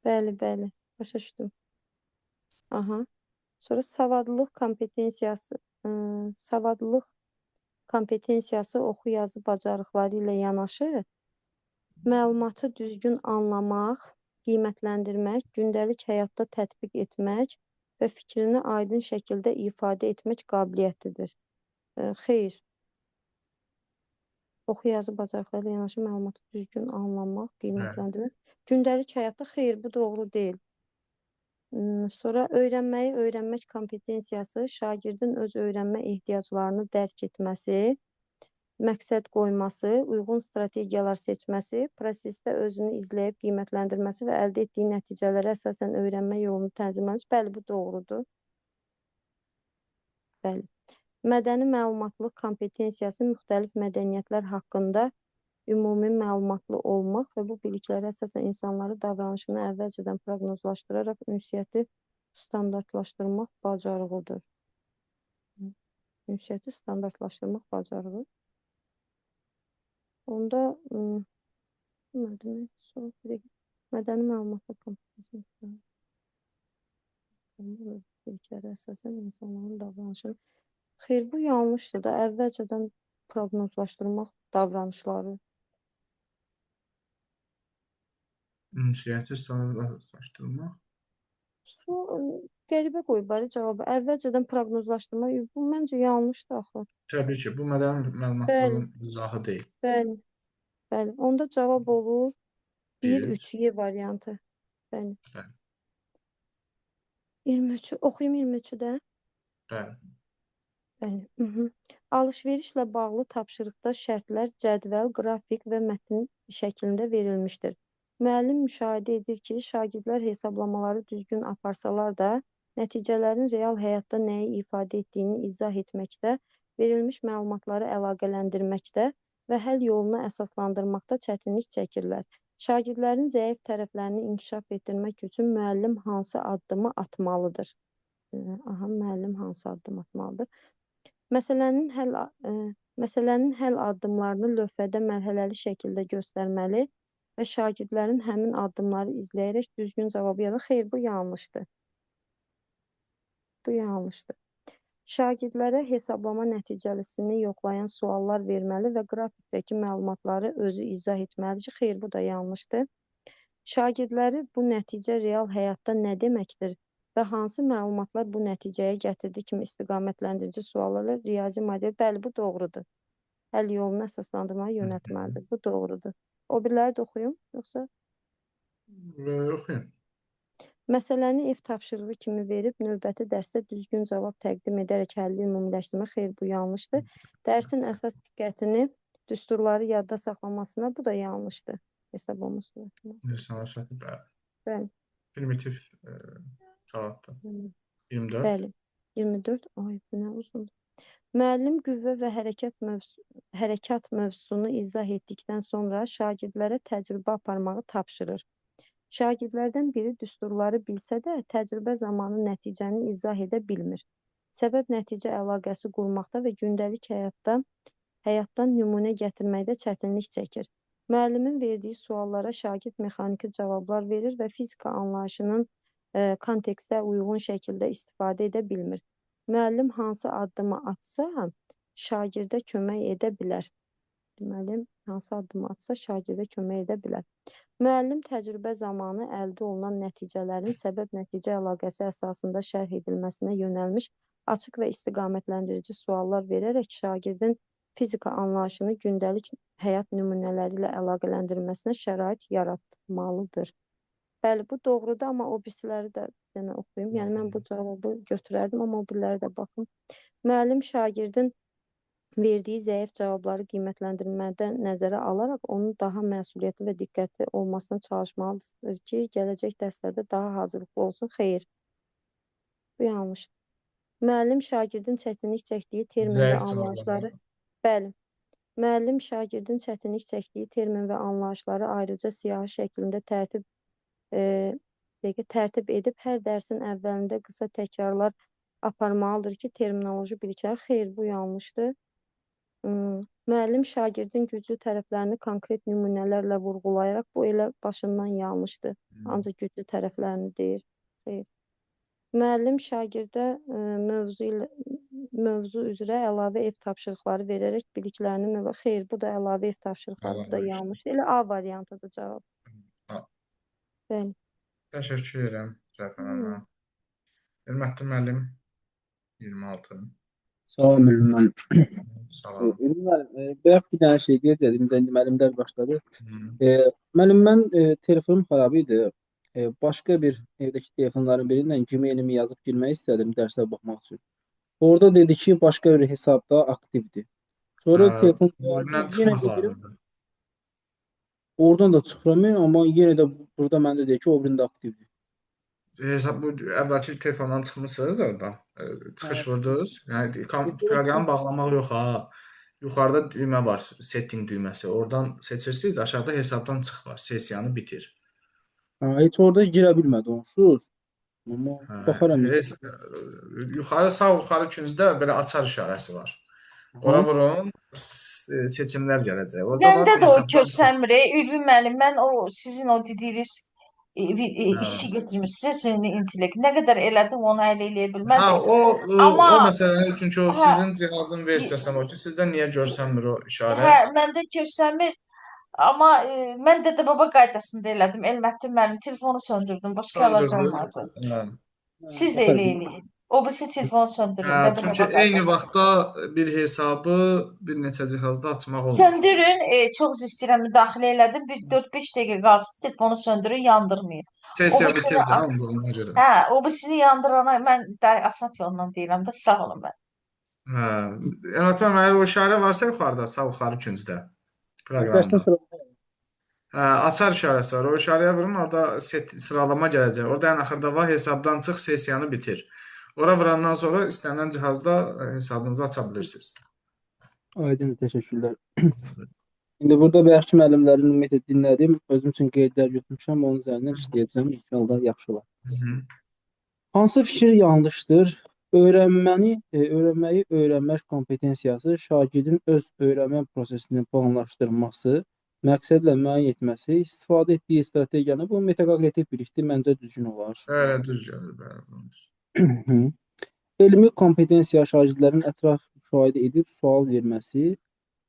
Bəli, bəli. Başa düşdüm. Aha. Sonra savadlılıq kompetensiyası oxu yazı bacarıqları ilə yanaşı məlumatı düzgün anlamaq, qiymətləndirmək, gündəlik həyatda tətbiq etmək və fikrini aydın şəkildə ifadə etmək qabiliyyətidir. Xeyr. Oxu yazı bacarıqları ilə yanaşı məlumatı düzgün anlamaq, qiymətləndirmək. Gündəlik həyatda xeyr, bu doğru deyil. Sonra öyrənməyi öyrənmək kompetensiyası şagirdin öz öyrənmə ehtiyaclarını dərk etməsi, məqsəd qoyması, uyğun strategiyalar seçməsi, prosesdə özünü izləyib qiymətləndirməsi və əldə etdiyi nəticələrə əsasən öyrənmə yolunu tənzimləməsi. Bəli, bu doğrudur. Bəli. Mədəni məlumatlıq kompetensiyası müxtəlif mədəniyyətlər haqqında ümumi məlumatlı olmaq və bu biliklərə əsasən insanları davranışını əvvəlcədən proqnozlaşdıraraq ünsiyyəti standartlaşdırmaq bacarığıdır. Ünsiyyəti standartlaşdırmaq bacarığı. Onda mədəni məlumatlıq kompetensiyası biliklərə əsasən insanların davranışını. Xeyr, bu yanlışdır da. Əvvəlcədən proqnozlaşdırmaq davranışları. Ünsiyyəti standartlaşdırmaq. Qəribə qoyublar cavabı. Əvvəlcədən proqnozlaşdırmaq. Bu məncə yanlışdır axı. Təbii ki, bu mədəni məlumatlığın izahı deyil. Bəli. Bəli. Onda cavab olur 1, 1, 3 variantı. Bəli. bəli, 23. Oxuyum 23-ü də. bəli. Bəli. Alış-verişlə bağlı tapşırıqda şərtlər cədvəl, qrafik və mətn şəklində verilmişdir. Müəllim müşahidə edir ki, şagirdlər hesablamaları düzgün aparsalar da, nəticələrin real həyatda nəyi ifadə etdiyini izah etməkdə, verilmiş məlumatları əlaqələndirməkdə və həll yoluna əsaslandırmaqda çətinlik çəkirlər. Şagirdlərin zəif tərəflərini inkişaf etdirmək üçün müəllim hansı addımı atmalıdır? Müəllim hansı addım atmalıdır? Məsələnin həll addımlarını lövhədə mərhələli şəkildə göstərməli və şagirdlərin həmin addımları izləyərək düzgün cavabı yazır. Xeyr, bu yanlışdır. Bu yanlışdır. Şagirdlərə hesablama nəticəsini yoxlayan suallar verməli və qrafikdəki məlumatları özü izah etməlidir ki, xeyr, bu da yanlışdır. Şagirdləri bu nəticə real həyatda nə deməkdir və hansı məlumatlar bu nəticəyə gətirdi kimi istiqamətləndirici suallarla riyazi model, bəli, bu doğrudur. Həll yolunu əsaslandırmaya yönəltməlidir. Bu doğrudur. O biriləri də oxuyum, yoxsa? Oxuyun. Məsələni ev tapşırığı kimi verib növbəti dərsdə düzgün cavab təqdim edərək həlli ümumiləşdirmək, xeyr, bu yanlışdır. Dərsin əsas diqqətini düsturları yadda saxlamasına, bu da yanlışdır. Hesablama surətində. İnsanlar şəkil, bəli. Bəli. Primitiv cavabdır. 24. Bəli. 24. Ay, bu nə uzundur. Müəllim qüvvə və hərəkat mövzusunu izah etdikdən sonra şagirdlərə təcrübə aparmağı tapşırır. Şagirdlərdən biri düsturları bilsə də, təcrübə zamanı nəticəni izah edə bilmir. Səbəb-nəticə əlaqəsi qurmaqda və gündəlik həyatdan nümunə gətirməkdə çətinlik çəkir. Müəllimin verdiyi suallara şagird mexaniki cavablar verir və fizika anlayışının kontekstə uyğun şəkildə istifadə edə bilmir. Müəllim hansı addımı atsa, şagirdə kömək edə bilər. Deməli, hansı addımı atsa, şagirdə kömək edə bilər. Müəllim təcrübə zamanı əldə olunan nəticələrin səbəb-nəticə əlaqəsi əsasında şərh edilməsinə yönəlmiş açıq və istiqamətləndirici suallar verərək şagirdin fizika anlayışını gündəlik həyat nümunələri ilə əlaqələndirməsinə şərait yaratmalıdır. Bəli, bu doğrudur, amma o birisiləri də oxuyum. Yəni, mən bu cavabı götürərdim, amma o biriləri də baxım. Müəllim şagirdin verdiyi zəif cavabları qiymətləndirmədə nəzərə alaraq onun daha məsuliyyətli və diqqətli olmasına çalışmalıdır ki, gələcək dərslərdə daha hazırlıqlı olsun. Xeyr, bu yanlışdır. Müəllim şagirdin çətinlik çəkdiyi termin və Zəif anlayışları, cavablar. bəli, müəllim şagirdin çətinlik çəkdiyi termin və anlayışları ayrıca siyahı şəklində tərtib edib hər dərsin əvvəlində qısa təkrarlar aparmalıdır ki, terminoloji biliklər. Xeyr, bu yanlışdır. Müəllim şagirdin güclü tərəflərini konkret nümunələrlə vurğulayaraq, bu elə başından yanlışdır. Ancaq güclü tərəflərini deyir. Xeyr. Müəllim şagirdə mövzu üzrə əlavə ev tapşırıqları verərək biliklərini xeyr, bu da əlavə ev tapşırıqları, bu da yanlış. Elə A variantıdır cavab. Bəli. Təşəkkür edirəm Zəfər müəllim. Hörmətli müəllim 26. Salam müəllim. Salam. Bayaq bir dənə şey deyəcəkdim, indi müəllimlər başladı. Müəllim, mən telefonum xarab idi. Başqa bir evdəki telefonların birindən Gmailimi yazıb girmək istədim dərsə baxmaq üçün. Orada dedi ki, başqa bir hesabda aktivdir. Sonra telefon Oradan çıxmaq lazımdır. Oradan da çıxıram, amma yenə də burada məndə deyir ki, o birində aktivdir. hesab bu əvvəlki telefondan çıxmısınız oradan. Çıxış vurdunuz. Yəni proqramı bağlamaq yox ha. Yuxarıda düymə var, setting düyməsi. Oradan seçirsiniz, aşağıda hesabdan çıx var. Sessiyanı bitir. Heç orada girə bilmədi onsuz. Amma Hə, baxaram. yuxarı sağ yuxarı küncdə belə açar işarəsi var. Ora vurun, seçimlər gələcək. Orada var Məndə də o hesabdan çıx. köçəmir. Ülvi müəllim, mən o sizin o dediyiniz bir Hə. işi götürmüşsünüz, süni intellekt. Nə qədər elədim onu əldə eləyə Ha, bilmədim. o Amma məsələnin çünki o hə, sizin cihazın versiyası o ki, sizdə niyə görsənmir o işarə? hə, məndə görsənmir. Amma mən də baba qaydasında elədim. Elməttin müəllim telefonu söndürdüm, başqa əlac Söndürdünüz. olmadı. Hə. Siz də elə eləyin. O birisi telefonu söndürün, Hə, dədə çünki baba eyni qaydası. vaxtda bir hesabı bir neçə cihazda açmaq olmur. Söndürün, çox üzr istəyirəm, müdaxilə elədim. Bir 4-5 dəqiqə qalsın, telefonu söndürün, yandırmayın. O Sessiya birisini, bitir də ona görə. hə, o birisini yandırana mən də asat yolla deyirəm də, sağ olun mən. Hə, Elmətən müəllim o işarə varsa yuxarıda, sağ yuxarı küncdə Dərsdən proqramda. sonra Hə, açar işarəsi var. O işarəyə vurun, orada sıralama gələcək. Orada ən axırda var hesabdan çıx, sessiyanı bitir. Ora vurandan sonra istənilən cihazda hesabınızı aça bilirsiniz. aydın, təşəkkürlər. İndi burada bayaqki müəllimlərin ümumiyyətlə dinlədim. Özüm üçün qeydlər götürmüşəm, onun üzərindən işləyəcəm. İnşallah yaxşı olar. Hansı fikir yanlışdır? Öyrənməyi öyrənmək kompetensiyası şagirdin öz öyrənmə prosesini planlaşdırması, məqsədlə müəyyən etməsi, istifadə etdiyi strategiyanı bu metaqognitiv bilikdir, məncə düzgün olar. Bəli, düz gəlir, bəli. Elmi kompetensiya şagirdlərin ətraf müşahidə edib sual verməsi,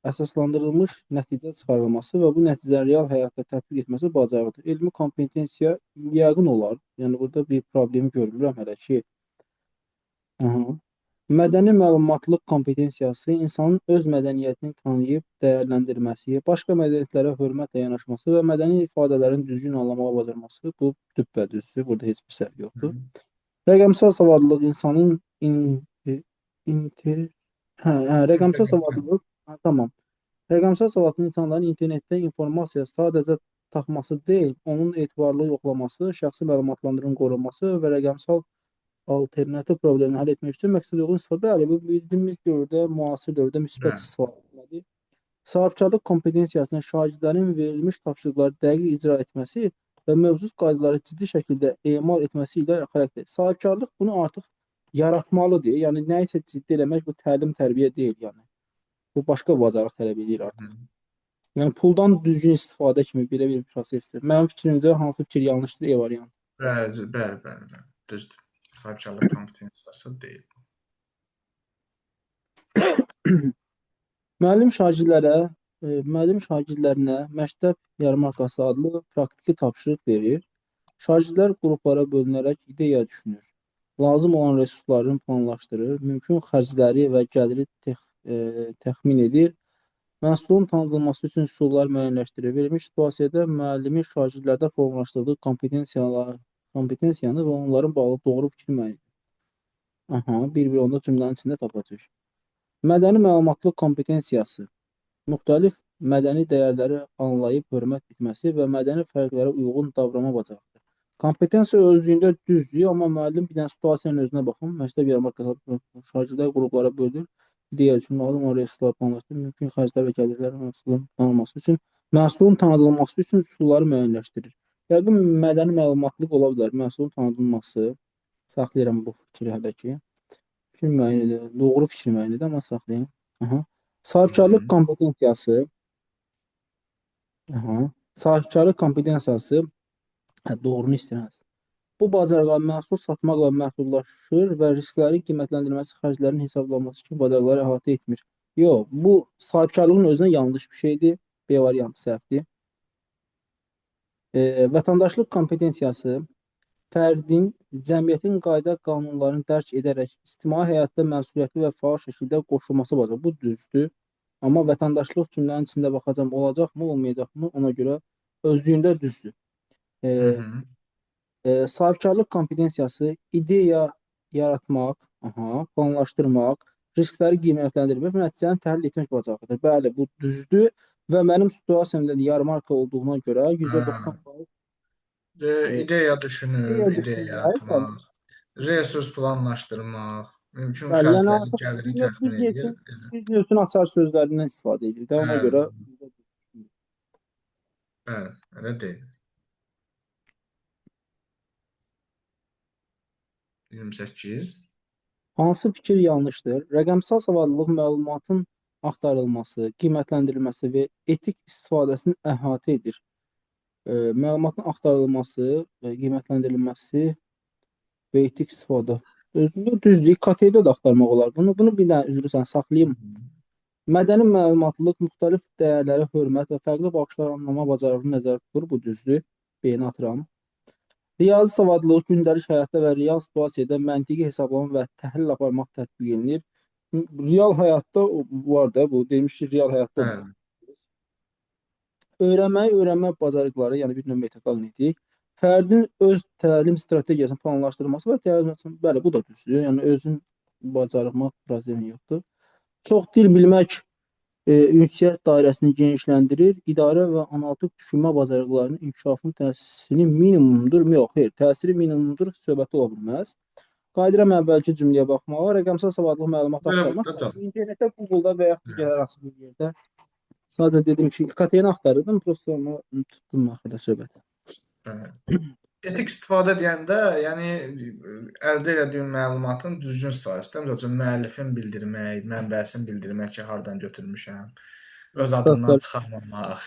əsaslandırılmış nəticə çıxarılması və bu nəticəni real həyatda tətbiq etməsi bacarıqdır. Elmi kompetensiya yəqin olar. Yəni burada bir problemi görmürəm hələ ki. Mədəni məlumatlıq kompetensiyası insanın öz mədəniyyətini tanıyıb dəyərləndirməsi, başqa mədəniyyətlərə hörmətlə yanaşması və mədəni ifadələrin düzgün anlamağa bacarması bu düppədüzdür. Burada heç bir səhv yoxdur. Rəqəmsal savadlılıq insanın rəqəmsal savadlılıq tamam. Rəqəmsal savadlı insanların internetdə informasiya sadəcə tapması deyil, onun etibarlı yoxlaması, şəxsi məlumatların qorunması və rəqəmsal alternativ problemi həll etmək üçün məqsədəuyğun istifadə. Bəli, bu bildiyimiz dövrdə, müasir dövrdə müsbət istifadə etməlidir. Sahibkarlıq kompetensiyasına şagirdlərin verilmiş tapşırıqları dəqiq icra etməsi və mövcud qaydaları ciddi şəkildə emal etməsi ilə xarakter. Sahibkarlıq bunu artıq yaratmalıdır. Yəni nəyisə ciddi eləmək bu təlim, tərbiyə deyil yəni. Bu başqa bacarıq tələb edir artıq. Yəni puldan düzgün istifadə kimi belə bir prosesdir. Mənim fikrimcə hansı fikir yanlışdır? E variantı. Bəli. Düzdür. Sahibkarlıq kompetensiyası deyil. Müəllim şagirdlərinə məktəb yarmarkası adlı praktiki tapşırıq verir. Şagirdlər qruplara bölünərək ideya düşünür. Lazım olan resursların planlaşdırır, mümkün xərcləri və gəliri təxmin edir. Məhsulun tanıdılması üçün üsullar müəyyənləşdirir. Verilmiş situasiyada müəllimin şagirdlərdə formalaşdırdığı kompetensiyəni və onların bağlı doğru fikir müəyyən edir. Bir onda cümlənin içində tapacaq. Mədəni məlumatlıq kompetensiyası müxtəlif mədəni dəyərləri anlayıb hörmət etməsi və mədəni fərqlərə uyğun davranma bacarıqdır. Kompetensiya özlüyündə düzdür, amma müəllim bir dənə situasiyanın özünə baxın. Məktəb yarmarkası şagirdlər qruplara bölünür. İdeya üçün lazım olan resurslar planlaşdırır. Mümkün xərclər və gəlirlərin məhsulun tanınması üçün, məhsulun tanıdılması üçün üsulları müəyyənləşdirir. Yəqin mədəni məlumatlıq ola bilər. Məhsulun tanıdılması, saxlayıram bu fikri hələ ki. Fikir müəyyən edir. Doğru fikir müəyyən edir, amma saxlayayım. Sahibkarlıq kompetensiyası. Sahibkarlıq kompetensiyası doğrunu istəyirəm. Bu bacarıqlar məhsul satmaqla məhdudlaşır və risklərin qiymətləndirilməsi, xərclərin hesablanması kimi bacarıqları əhatə etmir. Yox, bu sahibkarlığın özünə yanlış bir şeydir. B variantı səhvdir. Vətəndaşlıq kompetensiyası fərdin, cəmiyyətin qayda qanunlarını dərk edərək ictimai həyatda məsuliyyətli və fəal şəkildə qoşulması bacarır. Bu düzdür. Amma vətəndaşlıq cümlənin içində baxacam, olacaqmı, olmayacaqmı, ona görə özlüyündə düzdür. Sahibkarlıq kompetensiyası ideya yaratmaq, planlaşdırmaq, riskləri qiymətləndirmək və nəticəni təhlil etmək bacarıqdır. Bəli, bu düzdür və mənim situasiyamda yarmarka olduğuna görə %90% İdeya düşünür, ideya ideya düşünürlər. yaratmaq, resurs planlaşdırmaq, mümkün Bəli, yəni xərcləri, artıq gəlirini təxmin edir. biznesin açar sözlərindən istifadə edir də, ona Bəli, görə bəli, elə deyil. 28. hansı fikir yanlışdır? Rəqəmsal savadlılıq məlumatın axtarılması, qiymətləndirilməsi və etik istifadəsini əhatə edir. Məlumatın axtarılması, qiymətləndirilməsi və etik istifadə. Özündə düzdür, KT-də də axtarmaq olar. Bunu bir dənə üzrü sən saxlayım. Mədəni məlumatlılıq müxtəlif dəyərlərə hörmət və fərqli baxışlar anlama bacarığını nəzərdə tutur. Bu düzdür. B-ni atıram. Riyazi savadlılıq gündəlik həyatda və real situasiyada məntiqi hesablama və təhlil aparmaq tətbiq edilir. Real həyatda var da bu, demiş ki, real həyatda olur. Bəli, Öyrənmə bacarıqları, yəni bir növ metakognitiv, fərdin öz təlim strategiyasını planlaşdırması və təlim, bəli, bu da düzdür. Yəni özün bacarmaq problemi yoxdur. Çox dil bilmək ünsiyyət dairəsini genişləndirir, idarə və analitik düşünmə bacarıqlarının inkişafının təsiri minimumdur. Yox, xeyr, təsiri minimumdur, söhbəti ola bilməz. Qayıdıram əvvəlki cümləyə baxmağa, rəqəmsal savadlıq məlumat belə axtarmaq. burada İnternetdə, Google'da və yaxud digər hər hansı bir yerdə sadəcə dedim ki, KT-ni axtarırdım, prosta onu tutdum axırda söhbəti. etik istifadə deyəndə, yəni əldə etdiyin məlumatın düzgün istifadəsidir. Məsələn, müəllifin bildirmək, mənbəsini bildirmək ki, hardan götürmüşəm, öz adından çıxarmamaq.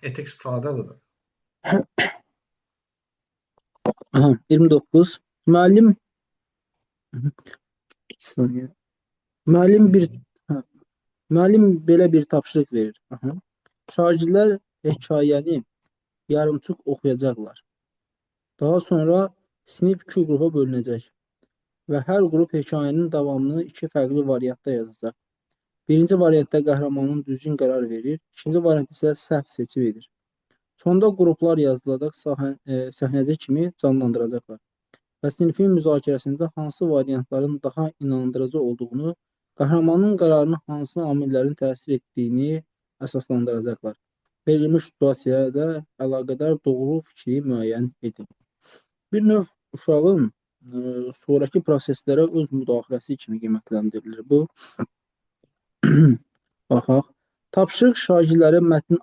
Etik istifadə budur. Aha, 29. Müəllim bir saniyə. Hə, müəllim belə bir tapşırıq verir. Aha. Şagirdlər hekayəni yarımçıq oxuyacaqlar. Daha sonra sinif 2 qrupa bölünəcək və hər qrup hekayənin davamını 2 fərqli variantda yazacaq. Birinci variantda qəhrəmanın düzgün qərar verir, ikinci variant isə səhv seçim edir. Sonda qruplar yazılacaq səhnəcə kimi canlandıracaqlar və sinifin müzakirəsində hansı variantların daha inandırıcı olduğunu, qəhrəmanın qərarının hansı amillərin təsir etdiyini əsaslandıracaqlar. Verilmiş situasiyada əlaqədar doğru fikri müəyyən edin. Bir növ uşağın sonrakı proseslərə öz müdaxiləsi kimi qiymətləndirilir bu. Baxaq. Tapşırıq şagirdlərin mətni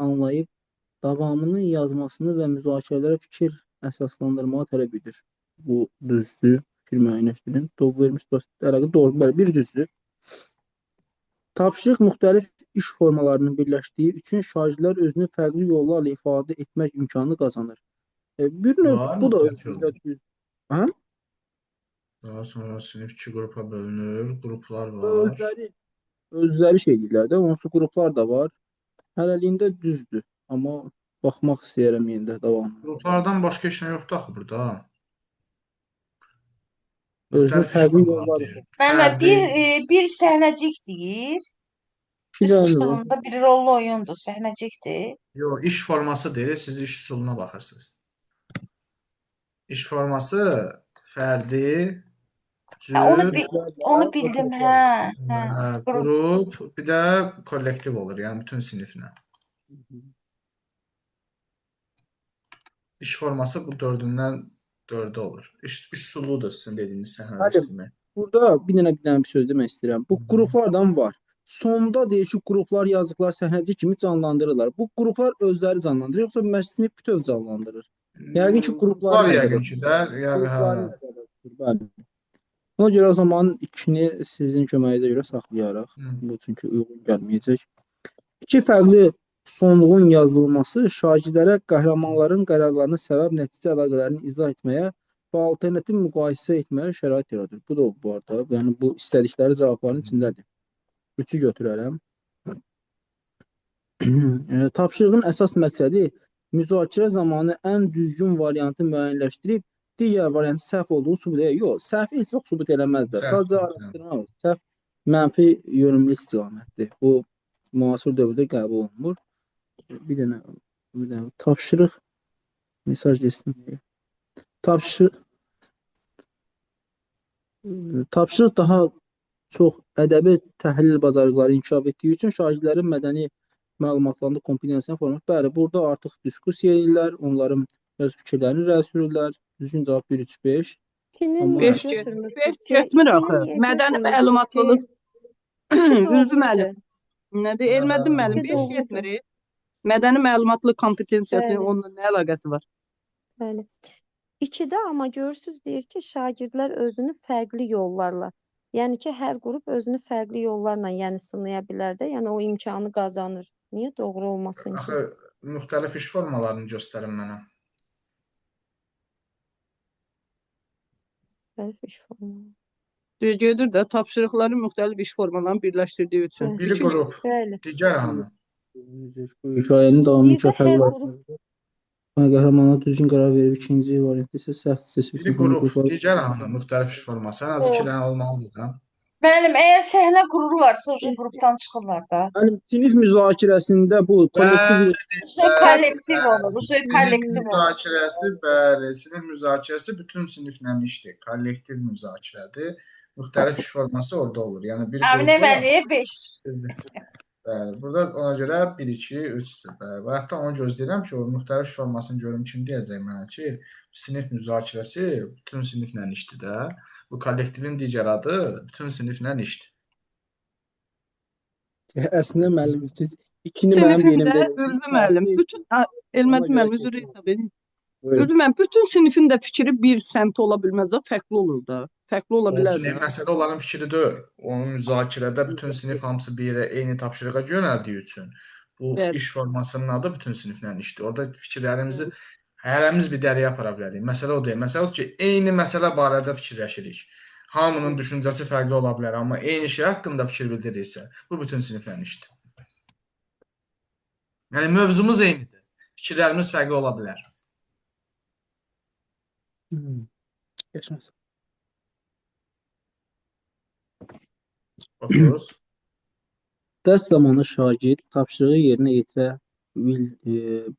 anlayıb davamını yazmasını və müzakirələrə fikir əsaslandırmağı tələb edir. Bu düzdür. Fikir müəyyənləşdirin. Verilmiş əlaqə doğru. Bəli, bir düzdür. Tapşırıq müxtəlif iş formalarının birləşdiyi üçün şagirdlər özünü fərqli yollarla ifadə etmək imkanı qazanır. Bir növ Var bu da müxtəlif özündə yollar. düz. Hə? Daha sonra sinif 2 qrupa bölünür, qruplar var. Özləri şey deyirlər də, onsuz qruplar da var. Hələliyində düzdür, amma baxmaq istəyirəm yenə də davamına. Qruplardan başqa heç nə yoxdur axı burada. Özünə Müxtəlif iş fərqli formaları yollar deyir. var. Mənə Fərdi, bir səhnəcik deyir. İki Bir dənə var. suçluluğunda bir rollu oyundur, səhnəcikdir. yox, iş forması deyir, siz iş üsuluna baxırsınız. İş forması fərdi, Onu bildim, hə. qrup, bir də kollektiv olur, yəni bütün siniflə. İş forması bu dördündən dördü olur. İş üsulu da sizin dediyiniz səhnələşdirmək. Burada bir dənə bir söz demək istəyirəm. Bu qruplardan var. Sonda deyir ki, qruplar yazdıqlar səhnəcik kimi canlandırırlar. Bu qruplar özləri canlandırır, yoxsa sinif bütöv canlandırır? Yəqin ki, qrupları Var nəzərdə yəqin ki də, yəni qrupları nəzərdə tutur. Bəli. Ona görə o zaman ikini sizin köməyinizə görə saxlayaraq. Bu çünki uyğun gəlməyəcək. İki fərqli sonluğun yazılması şagirdlərə qəhrəmanların qərarlarını, səbəb-nəticə əlaqələrini izah etməyə və alternativ müqayisə etməyə şərait yaradır. Bu da bu arada, yəni bu istədikləri cavabların içindədir. 3-ü götürərəm. Tapşırığın əsas məqsədi müzakirə zamanı ən düzgün variantı müəyyənləşdirib digər variantın səhv olduğunu sübut edir. Yox, səhv heç vaxt sübut eləməzlər. Sadəcə araşdırma, səhv mənfi yönümlü istiqamətdir. Bu müasir dövrdə qəbul olunmur. Bir dənə tapşırıq mesaj geçsin. Tapşırıq daha çox ədəbi təhlil bacarıqları inkişaf etdiyi üçün şagirdlərin mədəni məlumatlarında kompetensiya format. Bəli, burada artıq diskussiya edirlər, onların öz fikirlərini irəli sürürlər. Düzgün cavab 1, 3, 5. İkini Amma niyə 5 get. 5 götürmürsünüz ki? getmir İkini axı. niyə Mədəni götürmürsünüz məlumatlılıq ki? İki Ülvi müəllim. doğrudur. Nədir? Elmədin müəllim İki 5 doğrudur. getmir. Mədəni məlumatlılıq kompetensiyasının Bəli, onunla nə əlaqəsi var? bəli. İkidə amma görürsüz deyir ki, şagirdlər özünü fərqli yollarla, yəni ki, hər qrup özünü fərqli yollarla yəni sınaya bilər də, yəni o imkanı qazanır. Niyə doğru olmasın ki? Axı müxtəlif iş formalarını göstərin mənə. Fərqli iş formu. Gedir də tapşırıqları müxtəlif iş formalarını birləşdirdiyi üçün. Bəli, Biri qrup, bəli. digər hanı? Bu hekayənin davamı Bir iki də hər fərqli qrup variantlardır. Qəhrəmanlar düzgün qərar verib, ikinci variantda isə səhv seçib Biri qrup, digər hanı? Müxtəlif iş forması. Ən az 2 dənə olmalıdır da. Müəllim, əgər səhnə qururlarsa, qrupdan çıxırlar da. Yəni sinif müzakirəsində bu kollektiv Bəli, Kollektiv bəli. olur, Sinif kollektiv olur. müzakirəsi, bəli, sinif müzakirəsi bütün siniflə işdir. Kollektiv müzakirədir. Müxtəlif iş forması orada olur. Yəni bir Əminə qrup var. müəllimə 5. Bəli, burada ona görə 1, 2, 3-dür. Bəli, və hətta onu gözləyirəm ki, o müxtəlif iş formasını görüm kim deyəcək mənə ki, sinif müzakirəsi bütün siniflə işdir də. Bu kollektivin digər adı bütün siniflə işdir. Əslində müəllim siz ikini mənim Sinifimdə yerimdə Ülvi müəllim, bütün Elmədi Ona görə müəllim üzr hesab edin. buyurun. Ülvi müəllim, bütün sinifin də fikri bir səmt ola bilməz də, fərqli olur da. Fərqli ola Onun bilər üçün də. məsələ onların fikri deyil. Onun müzakirədə bütün sinif hamısı bir yerə eyni tapşırığa yönəldiyi üçün bu Bəli. iş formasının adı bütün siniflə işdir. Orada fikirlərimizi hərəmiz bir dəriyə apara bilərik. Məsələ o deyil. Məsələ odur ki, eyni məsələ barədə fikirləşirik. Hamının düşüncəsi fərqli ola bilər, amma eyni şey haqqında fikir bildirirsə, bu bütün siniflə işdir. Yəni mövzumuz eynidir. Fikirlərimiz fərqli ola bilər. Geçməz. 30. Dərs zamanı şagird tapşırığı yerinə yetirə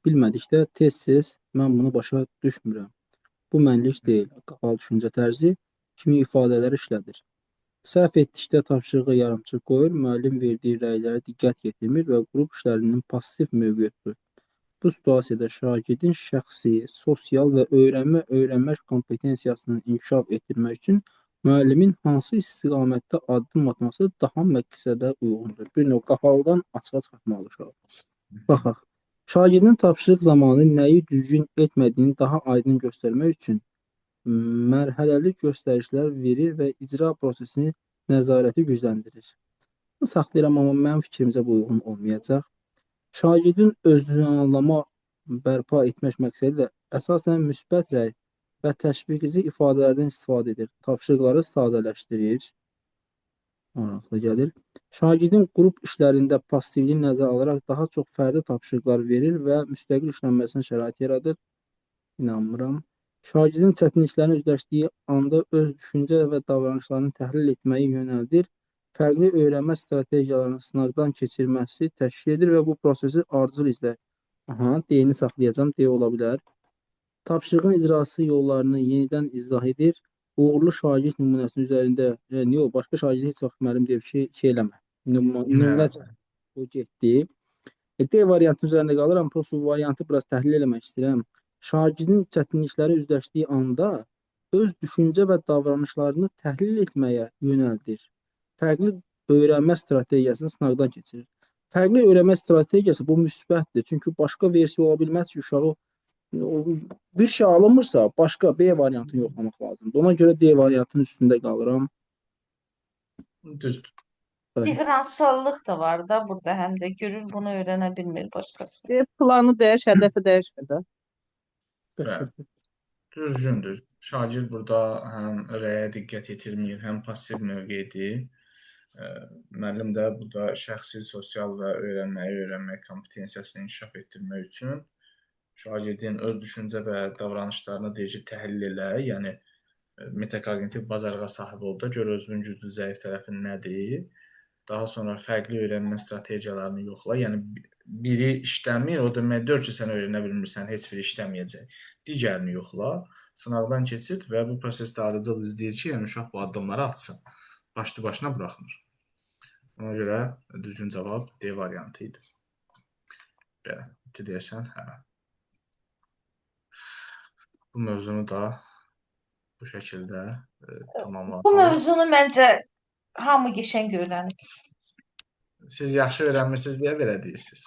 bilmədikdə tez-tez mən bunu başa düşmürəm. Bu mənlik deyil, qapalı düşüncə tərzi kimi ifadələr işlədir. Səhv etdikdə tapşırığı yarımçıq qoyur, müəllim verdiyi rəylərə diqqət yetirmir və qrup işlərinin passiv mövqe tutur. Bu situasiyada şagirdin şəxsi, sosial və öyrənmək kompetensiyasını inkişaf etdirmək üçün müəllimin hansı istiqamətdə addım atması daha məqsədə uyğundur? Bir növ qapalıdan açığa çıxartmalı uşaq. Baxaq. Şagirdin tapşırıq zamanı nəyi düzgün etmədiyini daha aydın göstərmək üçün mərhələli göstərişlər verir və icra prosesini nəzarəti gücləndirir. Saxlayıram, amma mənim fikrimcə bu uyğun olmayacaq. Şagirdin özünü anlama bərpa etmək məqsədi ilə əsasən müsbət rəy və təşviqici ifadələrdən istifadə edir. Tapşırıqları sadələşdirir. Maraqlı gəlir. Şagirdin qrup işlərində passivliyi nəzərə alaraq daha çox fərdi tapşırıqlar verir və müstəqil işlənməsinə şərait yaradır. İnanmıram. Şagirdin çətinliklərini üzləşdiyi anda öz düşüncə və davranışlarını təhlil etməyi yönəldir. Fərqli öyrənmə strategiyalarını sınaqdan keçirməsi təşkil edir və bu prosesi ardıcıl izləyir. D-ni saxlayacağam, D ola bilər. Tapşırığın icrası yollarını yenidən izah edir. Uğurlu şagird nümunəsinin üzərində, yox, başqa şagird heç vaxt müəllim deyib ki, eləmə. Nümunə o getdi. D variantının üzərində qalıram, prosto variantı biraz təhlil eləmək istəyirəm. Şagirdin çətinlikləri üzləşdiyi anda öz düşüncə və davranışlarını təhlil etməyə yönəldir. Fərqli öyrənmə strategiyasını sınaqdan keçirir. Fərqli öyrənmə strategiyası bu müsbətdir. Çünki başqa versiya ola bilməz ki, uşağı bir şey alınmırsa, başqa B variantını yoxlamaq lazımdır. Ona görə D variantının üstündə qalıram. Düzdür. Differensiallıq da var da burada həm də görür bunu öyrənə bilmir başqası. Planı dəyiş, hədəfi dəyişmir də. Düzgündür. Şagird burada həm rəyə diqqət yetirmir, həm passiv mövqedir. Müəllim də burada şəxsi, sosial və öyrənmək kompetensiyasını inkişaf etdirmək üçün şagirdin öz düşüncə və davranışlarını deyəcək təhlil elə, yəni metakognitiv bacarığa sahib ol da, gör özünün güclü, zəif tərəfi nədir. Daha sonra fərqli öyrənmə strategiyalarını yoxla. Yəni biri işləmir, o demək deyil ki, sən öyrənə bilmirsən, heç biri işləməyəcək. Digərini yoxla, sınaqdan keçir və bu prosesdə ardıcıl izləyir ki, yəni uşaq bu addımları atsın. Başlı başına buraxmır. Ona görə düzgün cavab D variantı idi. Belə, deyirsən, hə. Bu mövzunu da bu şəkildə Bu tamamladıq. mövzunu məncə hamı qəşəng öyrənir. Siz yaxşı öyrənmisiniz deyə belə deyirsiniz.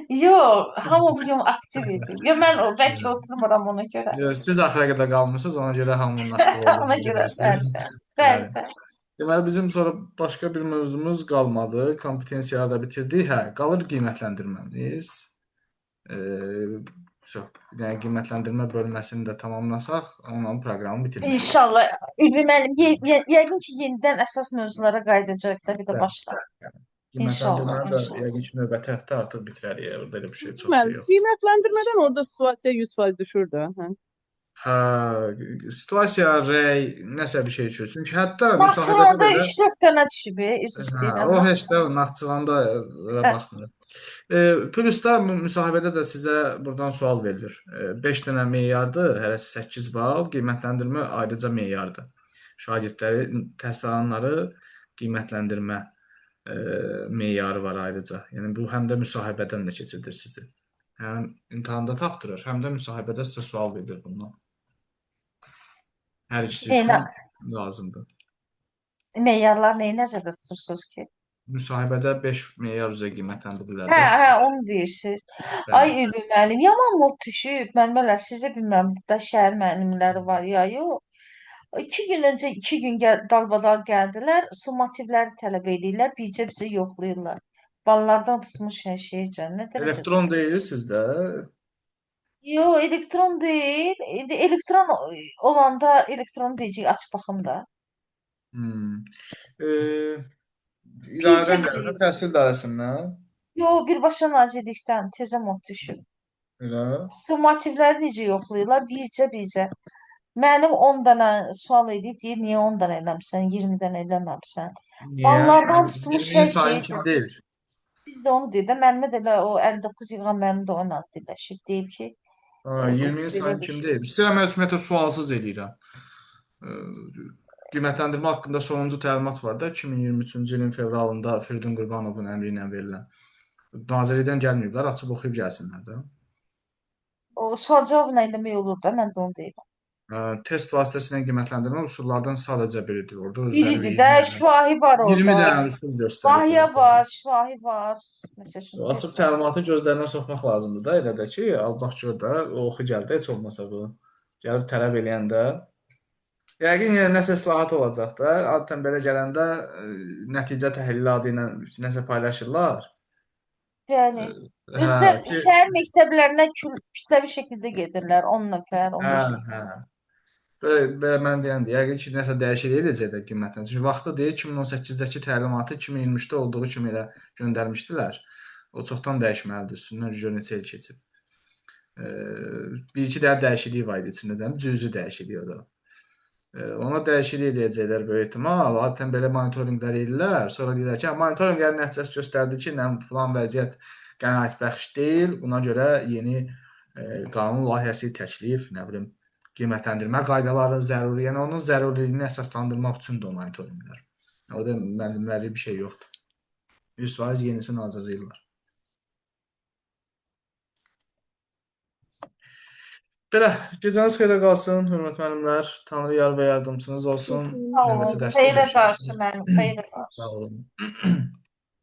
Yox, hamı bu gün aktiv idi. Yo, mən bəlkə oturmuram ona görə. Yox, siz axıra qədər qalmısınız, ona görə hamının aktiv Ona olduğunu görə, bilirsiniz. bəli, bəli. Deməli, bizim sonra başqa bir mövzumuz qalmadı. Kompetensiyaları da bitirdik. Hə, qalır qiymətləndirməmiz. Yəni qiymətləndirmə bölməsini də tamamlasaq, onunla proqramı bitirmiş olacağıq. İnşallah. Ülvi müəllim, yəqin ki, yenidən əsas mövzulara qayıdacaq da bir də Bəli. başda. Qiymətləndirməni də İnşallah. yəqin ki, növbəti həftə artıq bitirərik. Orada elə bir şey, çox Bəli, şey yox. qiymətləndirmədən orada situasiya 100% düşür də. Hə. Hə, situasiya, rəy, nəsə bir şey üçün. Çünki hətta müsahibədə Naxçıvanda belə 3-4 dənə düşüb, üzr hə, istəyirəm. o heç də Naxçıvanda baxmır. Plus da müsahibədə də sizə buradan sual verilir. 5 dənə meyardır, hərəsi 8 bal, qiymətləndirmə ayrıca meyardır. Şagirdləri, təhsil alanları qiymətləndirmə meyarı var ayrıca. Yəni bu həm də müsahibədən də keçirilir sizi. Həm imtahanda tapdırır, həm də müsahibədə sizə sual verilir bundan. Hər ikisi üçün lazımdır. Meyarlar neyi nəzərdə tutursunuz ki? Müsahibədə 5 meyar üzrə qiymətləndirilir Hə, də hə, sizə. onu deyirsiniz. Bəli. Ay Ülvi müəllim, yaman not düşüb. Müəllimələr, sizə bilmirəm, burada şəhər müəllimləri var ya, yox. 2 gün öncə 2 gün dalbadal gəldilər, summativləri tələb edirlər, bircə bizi yoxlayırlar. Ballardan tutmuş hər şeycə, nə dərəcədə? Elektron deyil sizdə. Yox, elektron deyil. Elektron olanda elektron deyəcək, aç baxım da. İdarədən Bircə gəlir, təhsil idarəsindən. Yox, birbaşa nazirlikdən tezə not düşüb. Elə. Summativləri necə yoxlayırlar? Bircə. Müəllim 10 dənə sual edib, deyir, niyə 10 dənə eləmirsən, 20 dənə eləməmsən. Niyə? Ballardan tutmuş 20 hər sayın şey. kim deyil? Biz də onu deyir də, müəllimə də elə o 59 yığan müəllim də onunla dilləşib, deyib ki, 20 sayın kim deyil? Sizə mən ümumiyyətlə sualsız eləyirəm. Qiymətləndirmə haqqında sonuncu təlimat var da 2023-cü ilin fevralında Firidun Qurbanovun əmri ilə verilən. Nazirlikdən gəlməyiblər, açıb oxuyub gəlsinlər də. o sual cavabla eləmək olur da, mən də onu deyirəm. Test vasitəsilə qiymətləndirmə üsullardan sadəcə biridir. Orada özləri Biridir də, şifahi var 20 orada. dənə üsul göstərir. Şifahiyə var, şifahi var. Məsəl üçün Açıb test var. təlimatı gözlərinə soxmaq lazımdır da, elə də ki, Allah gör də, o oxu gəldi, heç olmasa bu. Gəlib tələb eləyəndə yəqin yenə nəsə islahat olacaq da. Adətən belə gələndə nəticə təhlili adı ilə nəsə paylaşırlar. Yəni, Hə, özdə ki, şəhər məktəblərinə kütləvi şəkildə gedirlər, 10 nəfər, 15 nəfər. Belə mən deyəndə, yəqin ki, nəsə dəyişiklik edəcək də qiymətən. Çünki vaxtı deyil, 2018-dəki təlimatı 2023-də olduğu kimi elə göndərmişdilər. O çoxdan dəyişməlidir, üstündən gör neçə il keçib. Bir-iki dənə dəyişiklik var idi içində, cüzi dəyişiklik o da. Ona dəyişiklik edəcəklər böyük ehtimal. Adətən belə monitorinqlər edirlər. Sonra deyirlər ki, monitorinqlərin nəticəsi göstərdi ki, filan vəziyyət qənaətbəxş deyil. Buna görə yeni qanun layihəsi təklif, nə bilim, qiymətləndirmə qaydaları zəruri. Yəni onun zəruriliyini əsaslandırmaq üçündür o monitorinqlər. Orada müəllimləri bir şey yoxdur. 100% yenisini hazırlayırlar. Belə, gecəniz xeyrə qalsın, hörmətli müəllimlər. Tanrı yar və yardımçınız olsun. Sağ olun. Növbəti dərsdə Xeyrə görüşərik. qarşı mənim, xeyrə qarşı. Sağ olun.